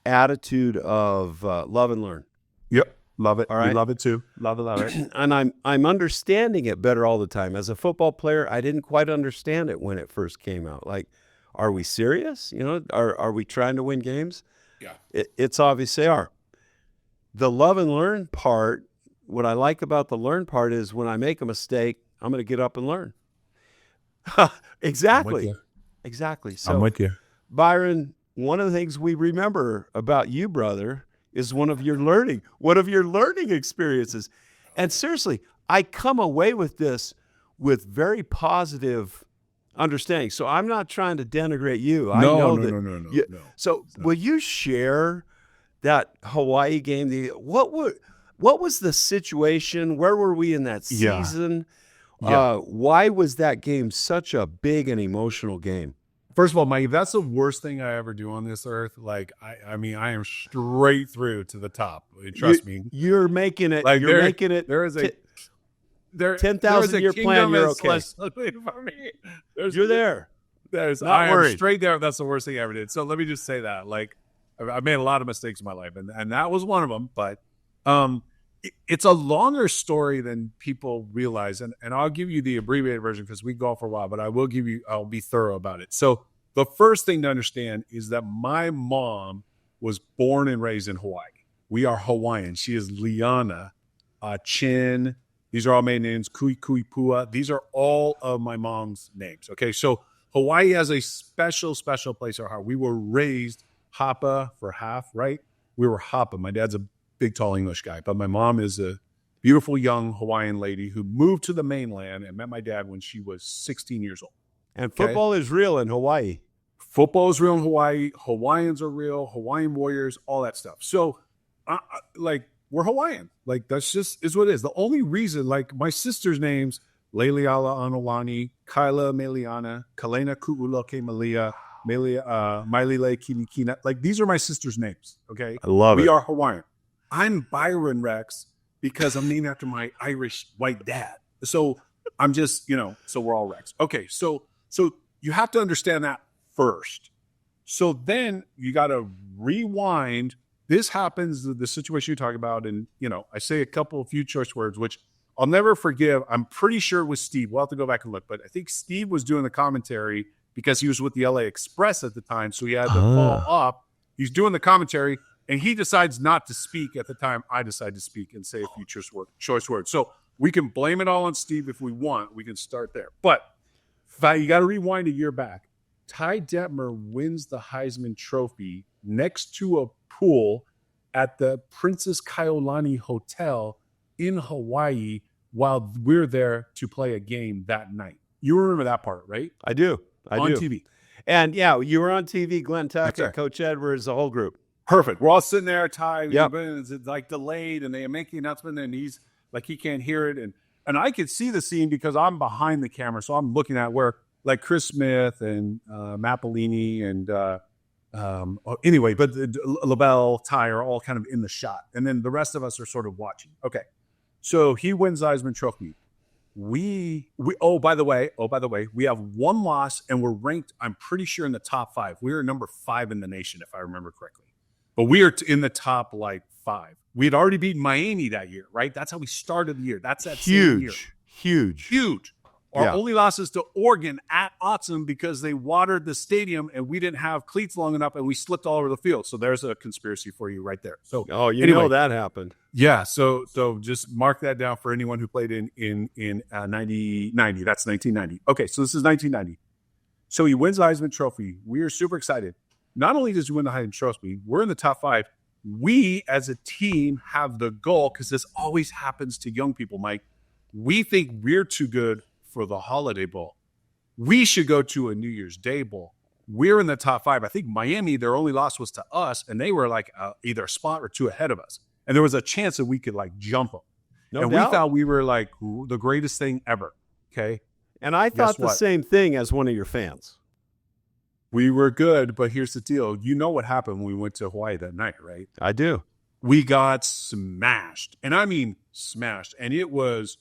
Speaker 2: attitude of love and learn.
Speaker 1: Yep, love it.
Speaker 2: All right.
Speaker 1: We love it too. Love it.
Speaker 2: And I'm understanding it better all the time. As a football player, I didn't quite understand it when it first came out. Like, are we serious? Are we trying to win games?
Speaker 1: Yeah.
Speaker 2: It's obvious they are. The love and learn part, what I like about the learn part is when I make a mistake, I'm going to get up and learn. Exactly. Exactly. So,
Speaker 1: I'm with you.
Speaker 2: Byron, one of the things we remember about you, brother, is one of your learning experiences. And seriously, I come away with this with very positive understanding. So I'm not trying to denigrate you.
Speaker 1: No.
Speaker 2: So will you share that Hawaii game? What was the situation? Where were we in that season?
Speaker 1: Yeah.
Speaker 2: Why was that game such a big and emotional game?
Speaker 1: First of all, Mike, that's the worst thing I ever do on this earth. Like, I mean, I am straight through to the top. Trust me.
Speaker 2: You're making it.
Speaker 1: Like,
Speaker 2: you're making it.
Speaker 1: There is a
Speaker 2: 10,000-year plan. You're okay. You're there.
Speaker 1: I am straight there. That's the worst thing I ever did. So let me just say that. Like, I made a lot of mistakes in my life, and that was one of them. But it's a longer story than people realize, and I'll give you the abbreviated version because we go for a while, but I'll be thorough about it. So the first thing to understand is that my mom was born and raised in Hawaii. We are Hawaiian. She is Liana, Chin. These are all maiden names. Kui Pua. These are all of my mom's names. Okay, so Hawaii has a special place in our heart. We were raised Hapa for half, right? We were Hapa. My dad's a big, tall English guy. But my mom is a beautiful young Hawaiian lady who moved to the mainland and met my dad when she was 16 years old.
Speaker 2: And football is real in Hawaii.
Speaker 1: Football is real in Hawaii. Hawaiians are real. Hawaiian warriors, all that stuff. So, we're Hawaiian. Like, that's just is what it is. The only reason, like, my sister's names, Leliala Anolani, Kyla Meliana, Kalena Ku'uloke Malia, Mailile Kilikina. Like, these are my sister's names, okay?
Speaker 2: I love it.
Speaker 1: We are Hawaiian. I'm Byron Rex because I'm named after my Irish white dad. So I'm just, so we're all Rex. Okay, so you have to understand that first. So then you got to rewind. This happens, the situation you talk about, and, I say a few choice words, which I'll never forgive. I'm pretty sure it was Steve. We'll have to go back and look. But I think Steve was doing the commentary because he was with the LA Express at the time, so he had to fall up. He's doing the commentary. And he decides not to speak at the time I decide to speak and say a few choice words. So we can blame it all on Steve if we want. We can start there. But you got to rewind a year back. Ty Detmer wins the Heisman Trophy next to a pool at the Princess Kaiolani Hotel in Hawaii while we're there to play a game that night. You remember that part, right?
Speaker 2: I do.
Speaker 1: On TV.
Speaker 2: And, you were on TV, Glenn Tuckett, Coach Edwards, the whole group.
Speaker 1: Perfect. We're all sitting there, Ty. Yep. It's like delayed, and they make the announcement, and he's like he can't hear it, and I could see the scene because I'm behind the camera, so I'm looking at where like Chris Smith and Matt Bellini and anyway, but LaVell, Ty are all kind of in the shot, and then the rest of us are sort of watching. Okay, so he wins the Heisman Trophy. We by the way, we have one loss, and we're ranked, I'm pretty sure, in the top 5. We were number 5 in the nation, if I remember correctly. But we are in the top 5. We had already beaten Miami that year, right? That's how we started the year. That's that same year.
Speaker 2: Huge.
Speaker 1: Our only loss is to Oregon at Autzen because they watered the stadium and we didn't have cleats long enough and we slipped all over the field. So there's a conspiracy for you right there. So
Speaker 2: anyway, know that happened.
Speaker 1: Yeah. So just mark that down for anyone who played in 90. That's 1990. Okay. So this is 1990. So he wins the Heisman Trophy. We are super excited. Not only does he win the Heisman Trophy, we're in the top 5. We as a team have the goal, because this always happens to young people, Mike. We think we're too good for the Holiday Bowl. We should go to a New Year's Day Bowl. We're in the top 5. I think Miami, their only loss was to us, and they were like either a spot or 2 ahead of us. And there was a chance that we could like jump them.
Speaker 2: No
Speaker 1: and
Speaker 2: doubt.
Speaker 1: We thought we were like the greatest thing ever. Okay.
Speaker 2: And I thought the same thing as one of your fans.
Speaker 1: We were good, but here's the deal. You know what happened when we went to Hawaii that night, right?
Speaker 2: I do.
Speaker 1: We got smashed. And I mean smashed. And it was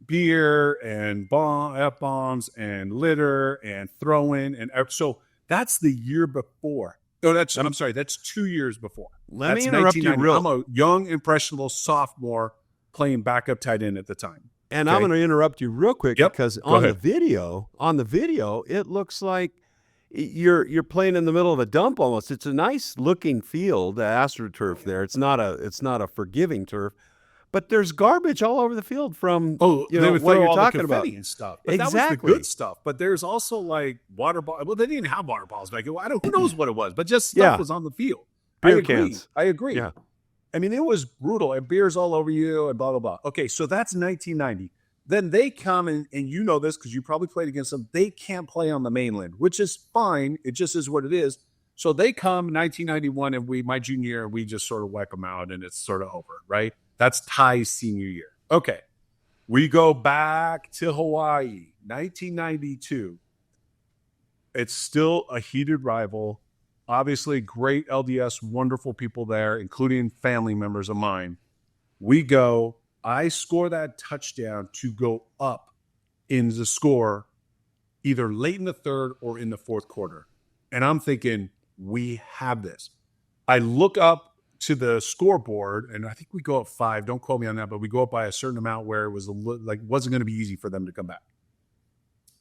Speaker 1: beer and F-bombs and litter and throwing. And so that's the year before. Oh, that's 2 years before.
Speaker 2: Let me interrupt you
Speaker 1: I'm a young, impressionable sophomore playing backup tight end at the time.
Speaker 2: And okay. I'm going to interrupt you real quick because on the video, it looks like you're playing in the middle of a dump almost. It's a nice looking field, the AstroTurf there. It's not a forgiving turf, but there's garbage all over the field from
Speaker 1: what you're talking about
Speaker 2: and
Speaker 1: stuff. But exactly. That was the good stuff. But there's also like water bottles. Well, they didn't have water bottles back then. Who knows what it was, but just stuff was on the field.
Speaker 2: Beer cans.
Speaker 1: I agree.
Speaker 2: Yeah.
Speaker 1: I mean, it was brutal, and beer's all over you and blah, blah, blah. Okay, so that's 1990. Then they come, and you know this because you probably played against them. They can't play on the mainland, which is fine. It just is what it is. So they come 1991, and my junior year, we just sort of wipe them out, and it's sort of over, right? That's Ty's senior year. Okay, we go back to Hawaii, 1992. It's still a heated rival. Obviously, great LDS, wonderful people there, including family members of mine. We go. I score that touchdown to go up in the score either late in the third or in the fourth quarter. And I'm thinking, we have this. I look up to the scoreboard, and I think we go up 5. Don't quote me on that, but we go up by a certain amount where it was wasn't going to be easy for them to come back.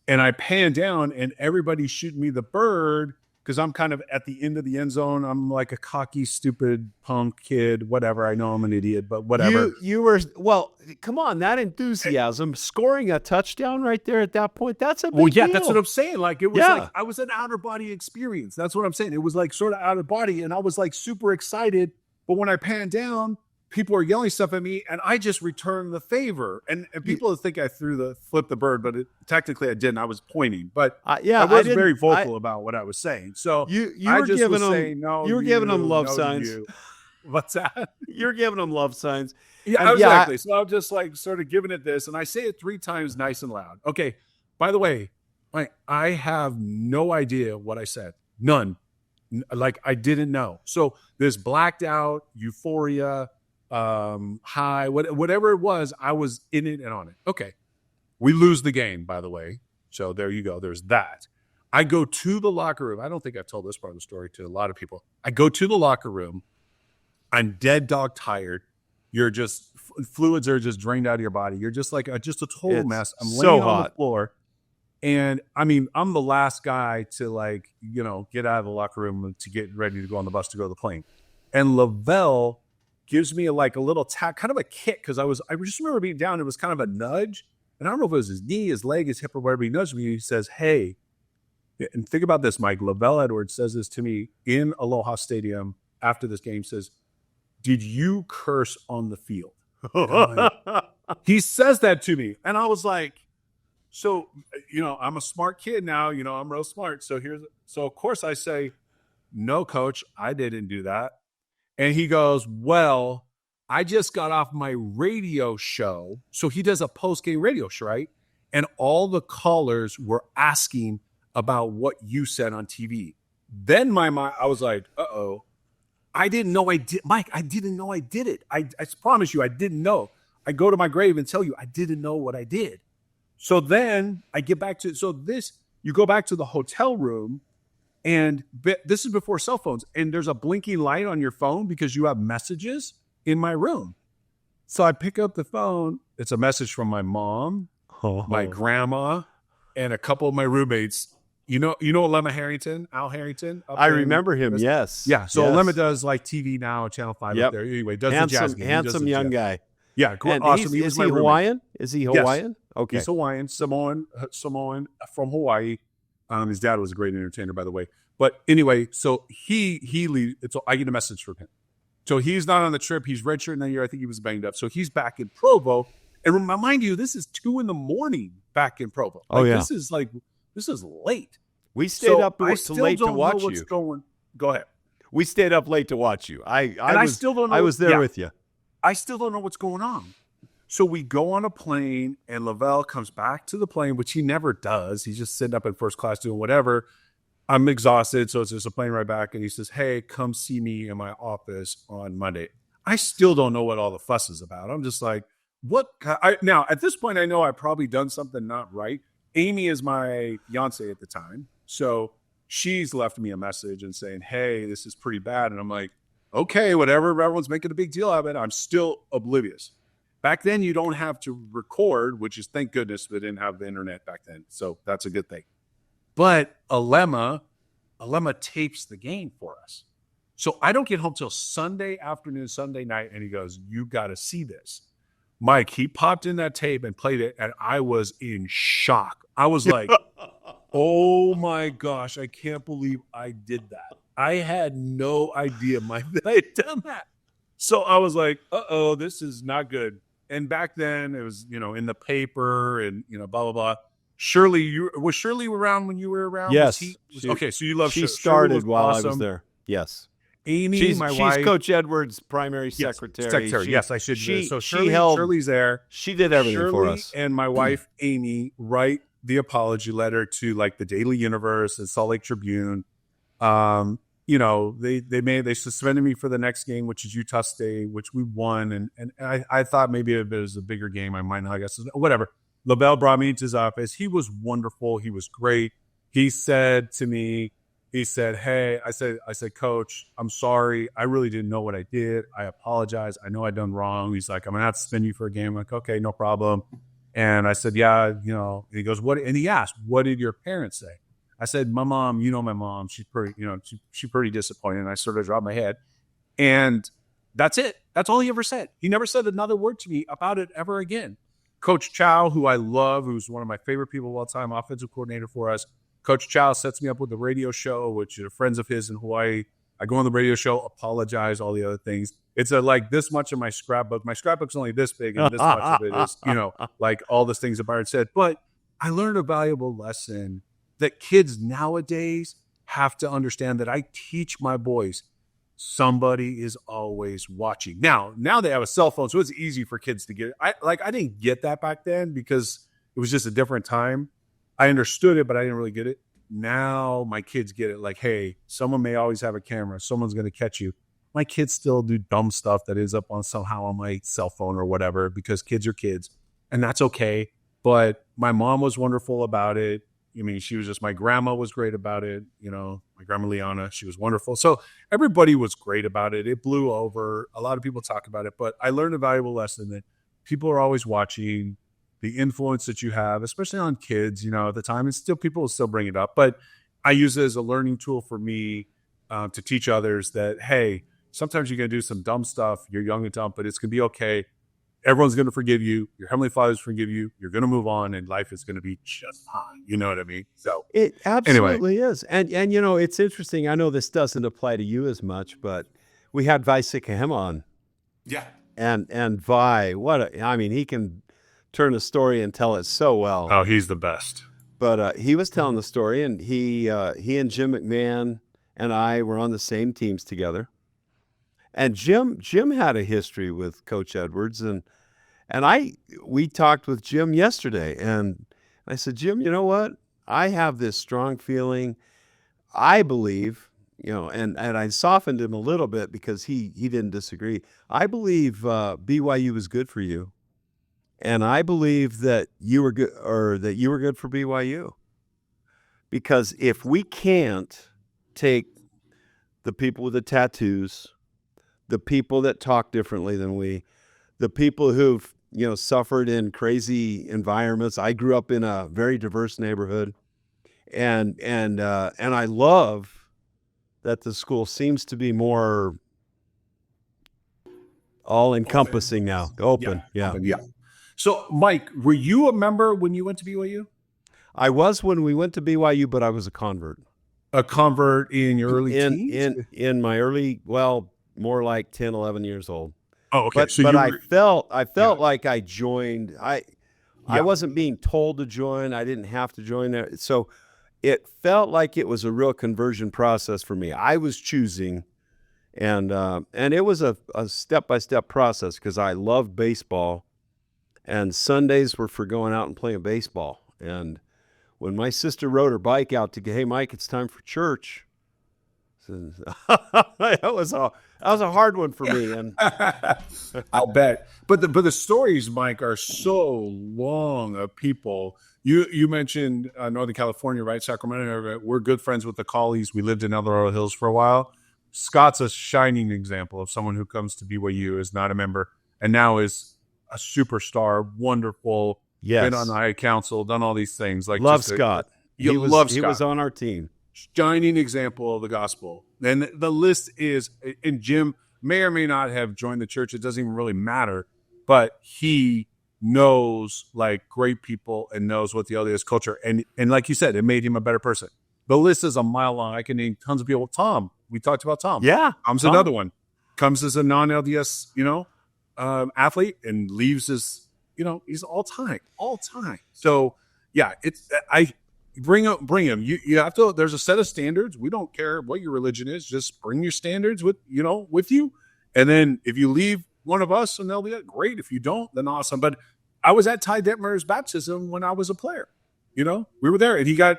Speaker 1: And I pan down, and everybody's shooting me the bird because I'm kind of at the end of the end zone. I'm like a cocky, stupid punk kid, whatever. I know I'm an idiot, but whatever.
Speaker 2: You were, well, come on, that enthusiasm, scoring a touchdown right there at that point, that's a big deal.
Speaker 1: That's what I'm saying. Like, it was like, I was an outer body experience. That's what I'm saying. It was like sort of out of body, and I was like super excited. But when I pan down, people are yelling stuff at me, and I just returned the favor. And people think I flipped the bird, but technically I didn't. I was pointing, but I was very vocal about what I was saying. So
Speaker 2: you were giving them love signs.
Speaker 1: What's that?
Speaker 2: You're giving them love signs.
Speaker 1: Yeah, exactly. So I'm just like sort of giving it this, and I say it 3 times nice and loud. Okay. By the way, I have no idea what I said. None. Like, I didn't know. So this blacked out euphoria, high, whatever it was, I was in it and on it. Okay. We lose the game, by the way. So there you go. There's that. I go to the locker room. I don't think I've told this part of the story to a lot of people. I go to the locker room. I'm dead dog tired. You're just, fluids are just drained out of your body. You're just like just a total mess. I'm laying on the floor. And I mean, I'm the last guy to get out of the locker room to get ready to go on the bus to go to the plane. And LaVell gives me a little tap, kind of a kick, because I just remember being down. It was kind of a nudge, and I don't know if it was his knee, his leg, his hip, or whatever. He nudged me. He says, "Hey," and think about this, Mike. LaVell Edwards says this to me in Aloha Stadium after this game. Says, "Did you curse on the field?" He says that to me, and I was like, "So, I'm a smart kid now. I'm real smart. So of course I say, no, coach, I didn't do that." And he goes, "Well, I just got off my radio show." So he does a post-game radio show, right? And all the callers were asking about what you said on TV. Then I was like, uh-oh. I didn't know I did. Mike, I didn't know I did it. I promise you, I didn't know. I go to my grave and tell you, I didn't know what I did. So then I get back to, you go back to the hotel room, and this is before cell phones, and there's a blinking light on your phone because you have messages in my room. So I pick up the phone. It's a message from my mom. my grandma, and a couple of my roommates. You know Lemma Harrington, Al Harrington?
Speaker 2: I remember him, yes.
Speaker 1: Yeah, so
Speaker 2: yes.
Speaker 1: Lemma does like TV now, Channel 5 up there. Anyway, does the jazz game.
Speaker 2: Handsome young guy.
Speaker 1: Yeah, cool.
Speaker 2: And
Speaker 1: awesome.
Speaker 2: Is he Hawaiian? Is he Hawaiian?
Speaker 1: Yes.
Speaker 2: Okay.
Speaker 1: He's Hawaiian, Samoan from Hawaii. His dad was a great entertainer, by the way. But anyway, so he leaves. I get a message from him. So he's not on the trip. He's redshirting that year. I think he was banged up. So he's back in Provo. And mind you, this is 2 a.m. back in Provo. This is late.
Speaker 2: We stayed up
Speaker 1: I
Speaker 2: too late to watch
Speaker 1: you. Go ahead.
Speaker 2: We stayed up late to watch you. I
Speaker 1: still don't know.
Speaker 2: I was there with you.
Speaker 1: I still don't know what's going on. So we go on a plane, and LaVell comes back to the plane, which he never does. He's just sitting up in first class doing whatever. I'm exhausted, so it's just a plane right back. And he says, hey, come see me in my office on Monday. I still don't know what all the fuss is about. I'm just like, what? Now, at this point, I know I've probably done something not right. Amy is my fiance at the time. So she's left me a message and saying, hey, this is pretty bad. And I'm like, okay, whatever. Everyone's making a big deal out of it. I'm still oblivious. Back then, you don't have to record, which is, thank goodness, we didn't have the internet back then. So that's a good thing. But Alema tapes the game for us. So I don't get home till Sunday afternoon, Sunday night, and he goes, you got to see this. Mike, he popped in that tape and played it, and I was in shock. I was like, oh my gosh, I can't believe I did that. I had no idea, Mike, that I had done that. So I was like, uh-oh, this is not good. And back then it was, in the paper and, blah, blah, blah. Shirley, was Shirley around when you were around?
Speaker 2: Yes.
Speaker 1: Okay, so you love Shirley.
Speaker 2: She started while
Speaker 1: awesome.
Speaker 2: I was there. Yes.
Speaker 1: Amy,
Speaker 2: she's
Speaker 1: wife.
Speaker 2: Coach Edwards' primary secretary.
Speaker 1: Yes, I should. So
Speaker 2: Shirley's
Speaker 1: there.
Speaker 2: She did everything for us.
Speaker 1: And my wife, Amy, write the apology letter to like the Daily Universe and Salt Lake Tribune. They suspended me for the next game, which is Utah State, which we won. And I thought maybe if it was a bigger game, I might not, I guess, whatever. LaVell brought me into his office. He was wonderful. He was great. He said to me, hey, I said, Coach, I'm sorry. I really didn't know what I did. I apologize. I know I done wrong. He's like, I'm going to have to suspend you for a game. I'm like, okay, no problem. And I said, yeah, he goes, what? And he asked, what did your parents say? I said, my mom, my mom, she's pretty, she's pretty disappointed. And I sort of dropped my head. And that's it. That's all he ever said. He never said another word to me about it ever again. Coach Chow, who I love, who's one of my favorite people of all time, offensive coordinator for us. Coach Chow sets me up with the radio show, which are friends of his in Hawaii. I go on the radio show, apologize, all the other things. It's like this much of my scrapbook. My scrapbook's only this big, and this much of it is, like all the things that Byron said. But I learned a valuable lesson that kids nowadays have to understand, that I teach my boys. Somebody is always watching. Now they have a cell phone, so it's easy for kids to get it. I didn't get that back then because it was just a different time. I understood it, but I didn't really get it. Now my kids get it. Like, hey, someone may always have a camera. Someone's going to catch you. My kids still do dumb stuff that is up on somehow on my cell phone or whatever, because kids are kids, and that's okay. But my mom was wonderful about it. I mean, she was just, my grandma was great about it. My grandma Liana, she was wonderful. So everybody was great about it. It blew over. A lot of people talk about it, but I learned a valuable lesson that people are always watching. The influence that you have, especially on kids, at the time, and still people will still bring it up. But I use it as a learning tool for me to teach others that, hey, sometimes you're going to do some dumb stuff. You're young and dumb, but it's going to be okay. Everyone's going to forgive you. Your Heavenly Father's forgive you. You're going to move on, and life is going to be just fine. You know what I mean? So
Speaker 2: it absolutely is. And it's interesting. I know this doesn't apply to you as much, but we had Isaac and Preston on.
Speaker 1: Yeah.
Speaker 2: And Vi, he can turn a story and tell it so well.
Speaker 1: Oh, he's the best.
Speaker 2: But he was telling the story, and he and Jim McMahon and I were on the same teams together. And Jim had a history with Coach Edwards, and we talked with Jim yesterday, and I said, Jim, you know what? I have this strong feeling. I believe, and I softened him a little bit because he didn't disagree. I believe BYU was good for you. And I believe that you were good, or that you were good for BYU. Because if we can't take the people with the tattoos, the people that talk differently than we, the people who've suffered in crazy environments. I grew up in a very diverse neighborhood, and I love that the school seems to be more all-encompassing now. Open. Yeah.
Speaker 1: Open, yeah. So, Mike, were you a member when you went to BYU?
Speaker 2: I was when we went to BYU, but I was a convert.
Speaker 1: A convert in your early teens?
Speaker 2: In my early, well, more like 10, 11 years old.
Speaker 1: Oh, okay.
Speaker 2: But I felt like I joined. I wasn't being told to join. I didn't have to join there. So it felt like it was a real conversion process for me. I was choosing, and it was a step-by-step process because I loved baseball, and Sundays were for going out and playing baseball. And when my sister rode her bike out to, hey, Mike, it's time for church. that was a hard one for me, and
Speaker 1: I'll bet. But the stories, Mike, are so long of people. You mentioned Northern California, right? Sacramento. We're good friends with the Collies. We lived in El Dorado Hills for a while. Scott's a shining example of someone who comes to BYU, is not a member, and now is a superstar, wonderful.
Speaker 2: Yes.
Speaker 1: Been on the high council, done all these things. Like,
Speaker 2: love Scott.
Speaker 1: He
Speaker 2: was on our team.
Speaker 1: Shining example of the gospel. And the list is, and Jim may or may not have joined the church. It doesn't even really matter, but he knows like great people and knows what the LDS culture. And like you said, it made him a better person. The list is a mile long. I can name tons of people. Tom, we talked about Tom.
Speaker 2: Yeah.
Speaker 1: Tom's another one. Comes as a non-LDS, athlete and leaves as, he's all time. So yeah, Bring him. You have to. There's a set of standards. We don't care what your religion is. Just bring your standards with you. And then if you leave one of us, and they'll be great. If you don't, then awesome. But I was at Ty Detmer's baptism when I was a player. We were there, and he got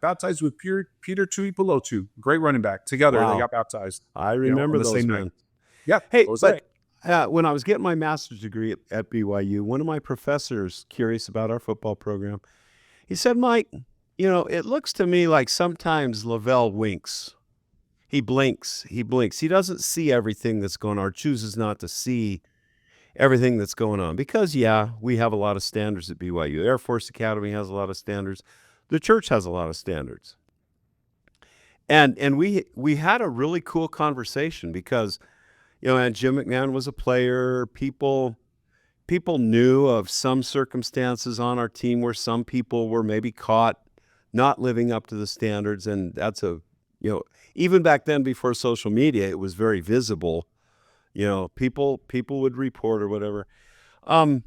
Speaker 1: baptized with Peter Tuipulotu, great running back. Together, They got baptized.
Speaker 2: I remember
Speaker 1: the
Speaker 2: those
Speaker 1: same
Speaker 2: men.
Speaker 1: night. Yeah.
Speaker 2: Hey, but when I was getting my master's degree at BYU, one of my professors, curious about our football program, he said, Mike, it looks to me like sometimes LaVell winks. He blinks. He doesn't see everything that's going on, or chooses not to see everything that's going on. Because, we have a lot of standards at BYU. Air Force Academy has a lot of standards. The church has a lot of standards. And we had a really cool conversation because, and Jim McMahon was a player. People knew of some circumstances on our team where some people were maybe caught not living up to the standards, and that's even back then before social media, it was very visible. People would report or whatever. I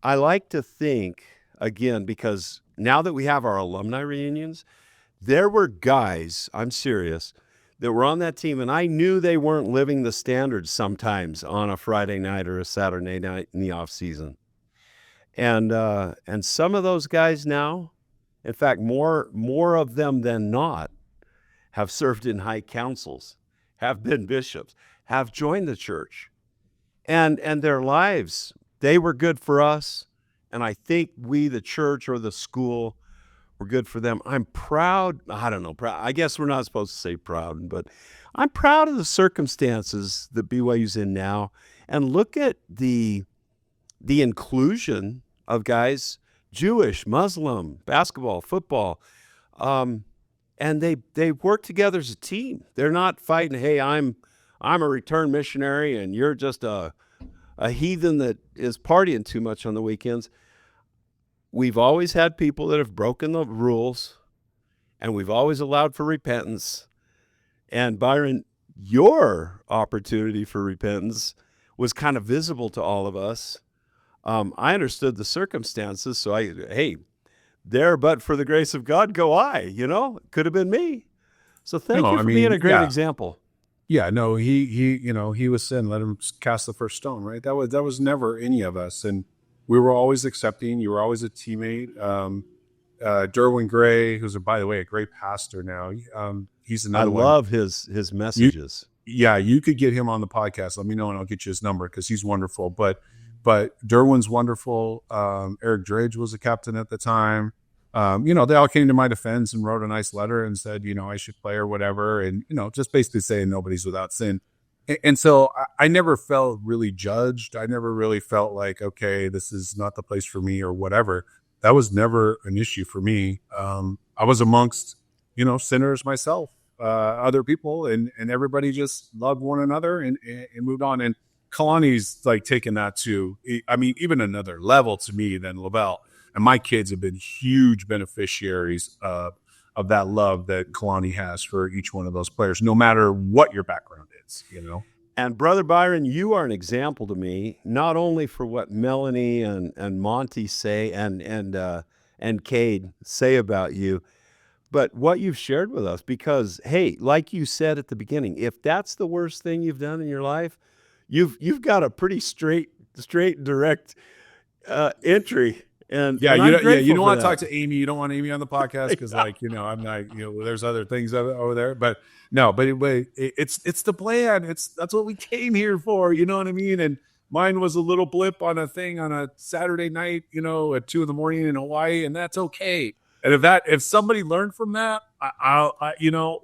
Speaker 2: like to think, again, because now that we have our alumni reunions, there were guys, I'm serious, that were on that team, and I knew they weren't living the standards sometimes on a Friday night or a Saturday night in the off season. And some of those guys now, in fact, more of them than not, have served in high councils, have been bishops, have joined the church. And their lives, they were good for us. And I think we, the church or the school, were good for them. I'm proud. I don't know. I guess we're not supposed to say proud, but I'm proud of the circumstances that BYU's in now. And look at the inclusion of guys, Jewish, Muslim, basketball, football, and they work together as a team. They're not fighting, hey, I'm a return missionary and you're just a heathen that is partying too much on the weekends. We've always had people that have broken the rules, and we've always allowed for repentance. And Byron, your opportunity for repentance was kind of visible to all of us. I understood the circumstances, so but for the grace of God, go I. It could have been me. So thank you for being a great example.
Speaker 1: Yeah, no, he was sin. Let him cast the first stone, right? That was never any of us, and we were always accepting. You were always a teammate. Derwin Gray, who's by the way a great pastor now. He's another one.
Speaker 2: I love his messages.
Speaker 1: You could get him on the podcast. Let me know, and I'll get you his number because he's wonderful. But Derwin's wonderful. Eric Drage was a captain at the time. They all came to my defense and wrote a nice letter and said, I should play or whatever. And, just basically saying nobody's without sin. And so I never felt really judged. I never really felt like, okay, this is not the place for me or whatever. That was never an issue for me. I was amongst, sinners myself, other people, and everybody just loved one another and moved on. And Kalani's like taken that to, I mean, even another level to me than LaVell. And my kids have been huge beneficiaries of that love that Kalani has for each one of those players, no matter what your background is,
Speaker 2: And Brother Byron, you are an example to me, not only for what Melanie and Monty say and Cade say about you, but what you've shared with us. Because, hey, like you said at the beginning, if that's the worst thing you've done in your life, you've got a pretty straight and direct entry. And
Speaker 1: you don't want to talk to Amy. You don't want Amy on the podcast because, I'm not. There's other things over there. But no, but it's the plan. That's what we came here for. You know what I mean? And mine was a little blip on a thing on a Saturday night, at 2 a.m. in Hawaii, and that's okay. And if somebody learned from that, I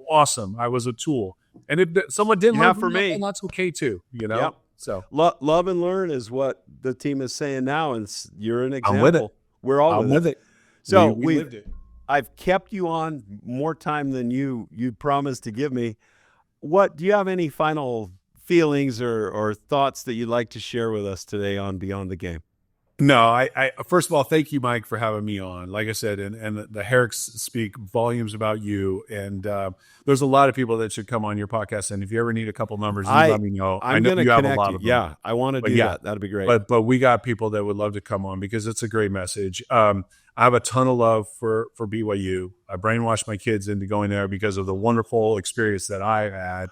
Speaker 1: awesome. I was a tool. And if someone didn't learn from me, that's okay too.
Speaker 2: Yep.
Speaker 1: So
Speaker 2: love and learn is what the team is saying now, and you're an example.
Speaker 1: I'm with it.
Speaker 2: We're all
Speaker 1: with it.
Speaker 2: So
Speaker 1: we lived it.
Speaker 2: I've kept you on more time than you promised to give me. What do you have any final feelings or thoughts that you'd like to share with us today on Beyond the Game?
Speaker 1: No, I first of all, thank you, Mike, for having me on. Like I said, and the Herricks speak volumes about you. And there's a lot of people that should come on your podcast. And if you ever need a couple numbers, let me know. I know you have a lot of them.
Speaker 2: Yeah, I want to do that. That'd be great.
Speaker 1: But we got people that would love to come on because it's a great message. I have a ton of love for BYU. I brainwashed my kids into going there because of the wonderful experience that I had.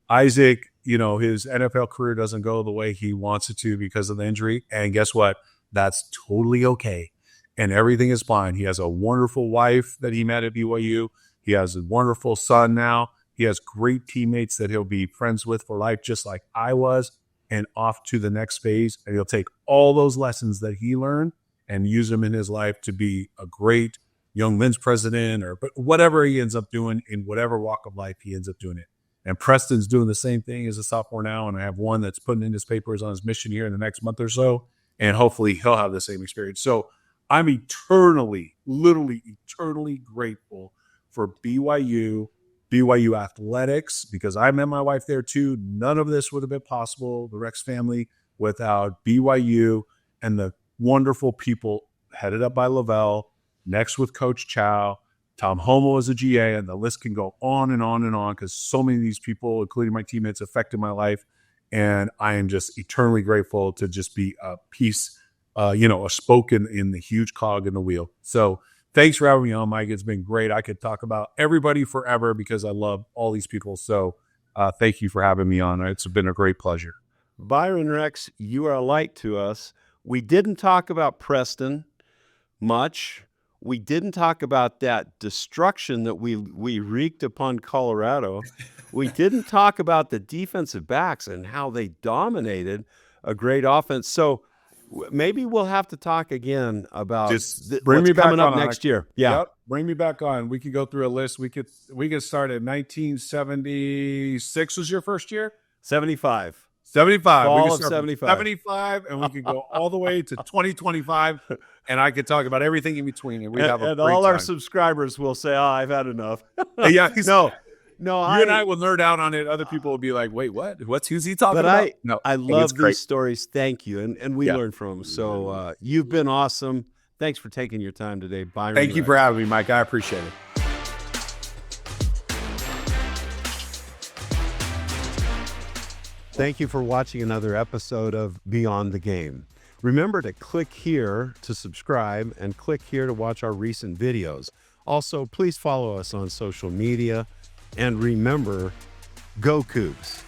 Speaker 1: Isaac, his NFL career doesn't go the way he wants it to because of the injury. And guess what? That's totally okay. And everything is fine. He has a wonderful wife that he met at BYU. He has a wonderful son now. He has great teammates that he'll be friends with for life, just like I was, and off to the next phase. And he'll take all those lessons that he learned and use them in his life to be a great young men's president but whatever he ends up doing in whatever walk of life he ends up doing it. And Preston's doing the same thing as a sophomore now. And I have one that's putting in his papers on his mission here in the next month or so. And hopefully he'll have the same experience. So I'm literally eternally grateful for BYU athletics, because I met my wife there too. None of this would have been possible, the Rex family, without BYU and the wonderful people headed up by LaVell, next with Coach Chow, Tom Holmoe as a GA, and the list can go on and on and on because so many of these people, including my teammates, affected my life. And I am just eternally grateful to just be a piece, a spoke in the huge cog in the wheel. So thanks for having me on, Mike. It's been great. I could talk about everybody forever because I love all these people. So thank you for having me on. It's been a great pleasure.
Speaker 2: Byron Rex, you are a light to us. We didn't talk about Preston much. We didn't talk about that destruction that we wreaked upon Colorado. We didn't talk about the defensive backs and how they dominated a great offense. So maybe we'll have to talk again about
Speaker 1: bring me back
Speaker 2: coming up
Speaker 1: on
Speaker 2: next year. Yeah,
Speaker 1: yep, bring me back on. We could go through a list. We could start at 1976 was your first year?
Speaker 2: 75.
Speaker 1: 75.
Speaker 2: Fall
Speaker 1: we
Speaker 2: of 75.
Speaker 1: 75, and we could go all the way to 2025, and I could talk about everything in between, and we'd have a great
Speaker 2: all
Speaker 1: time.
Speaker 2: Our subscribers will say, I've had enough.
Speaker 1: Yeah,
Speaker 2: No,
Speaker 1: you and I will nerd out on it. Other people will be like, wait, what? Who's he talking about?
Speaker 2: I love these stories. Thank you. And we learn from them. So you've been awesome. Thanks for taking your time today, Byron.
Speaker 1: Thank you for having me, Mike. I appreciate it.
Speaker 2: Thank you for watching another episode of Beyond the Game. Remember to click here to subscribe and click here to watch our recent videos. Also, please follow us on social media. And remember, go Cougs.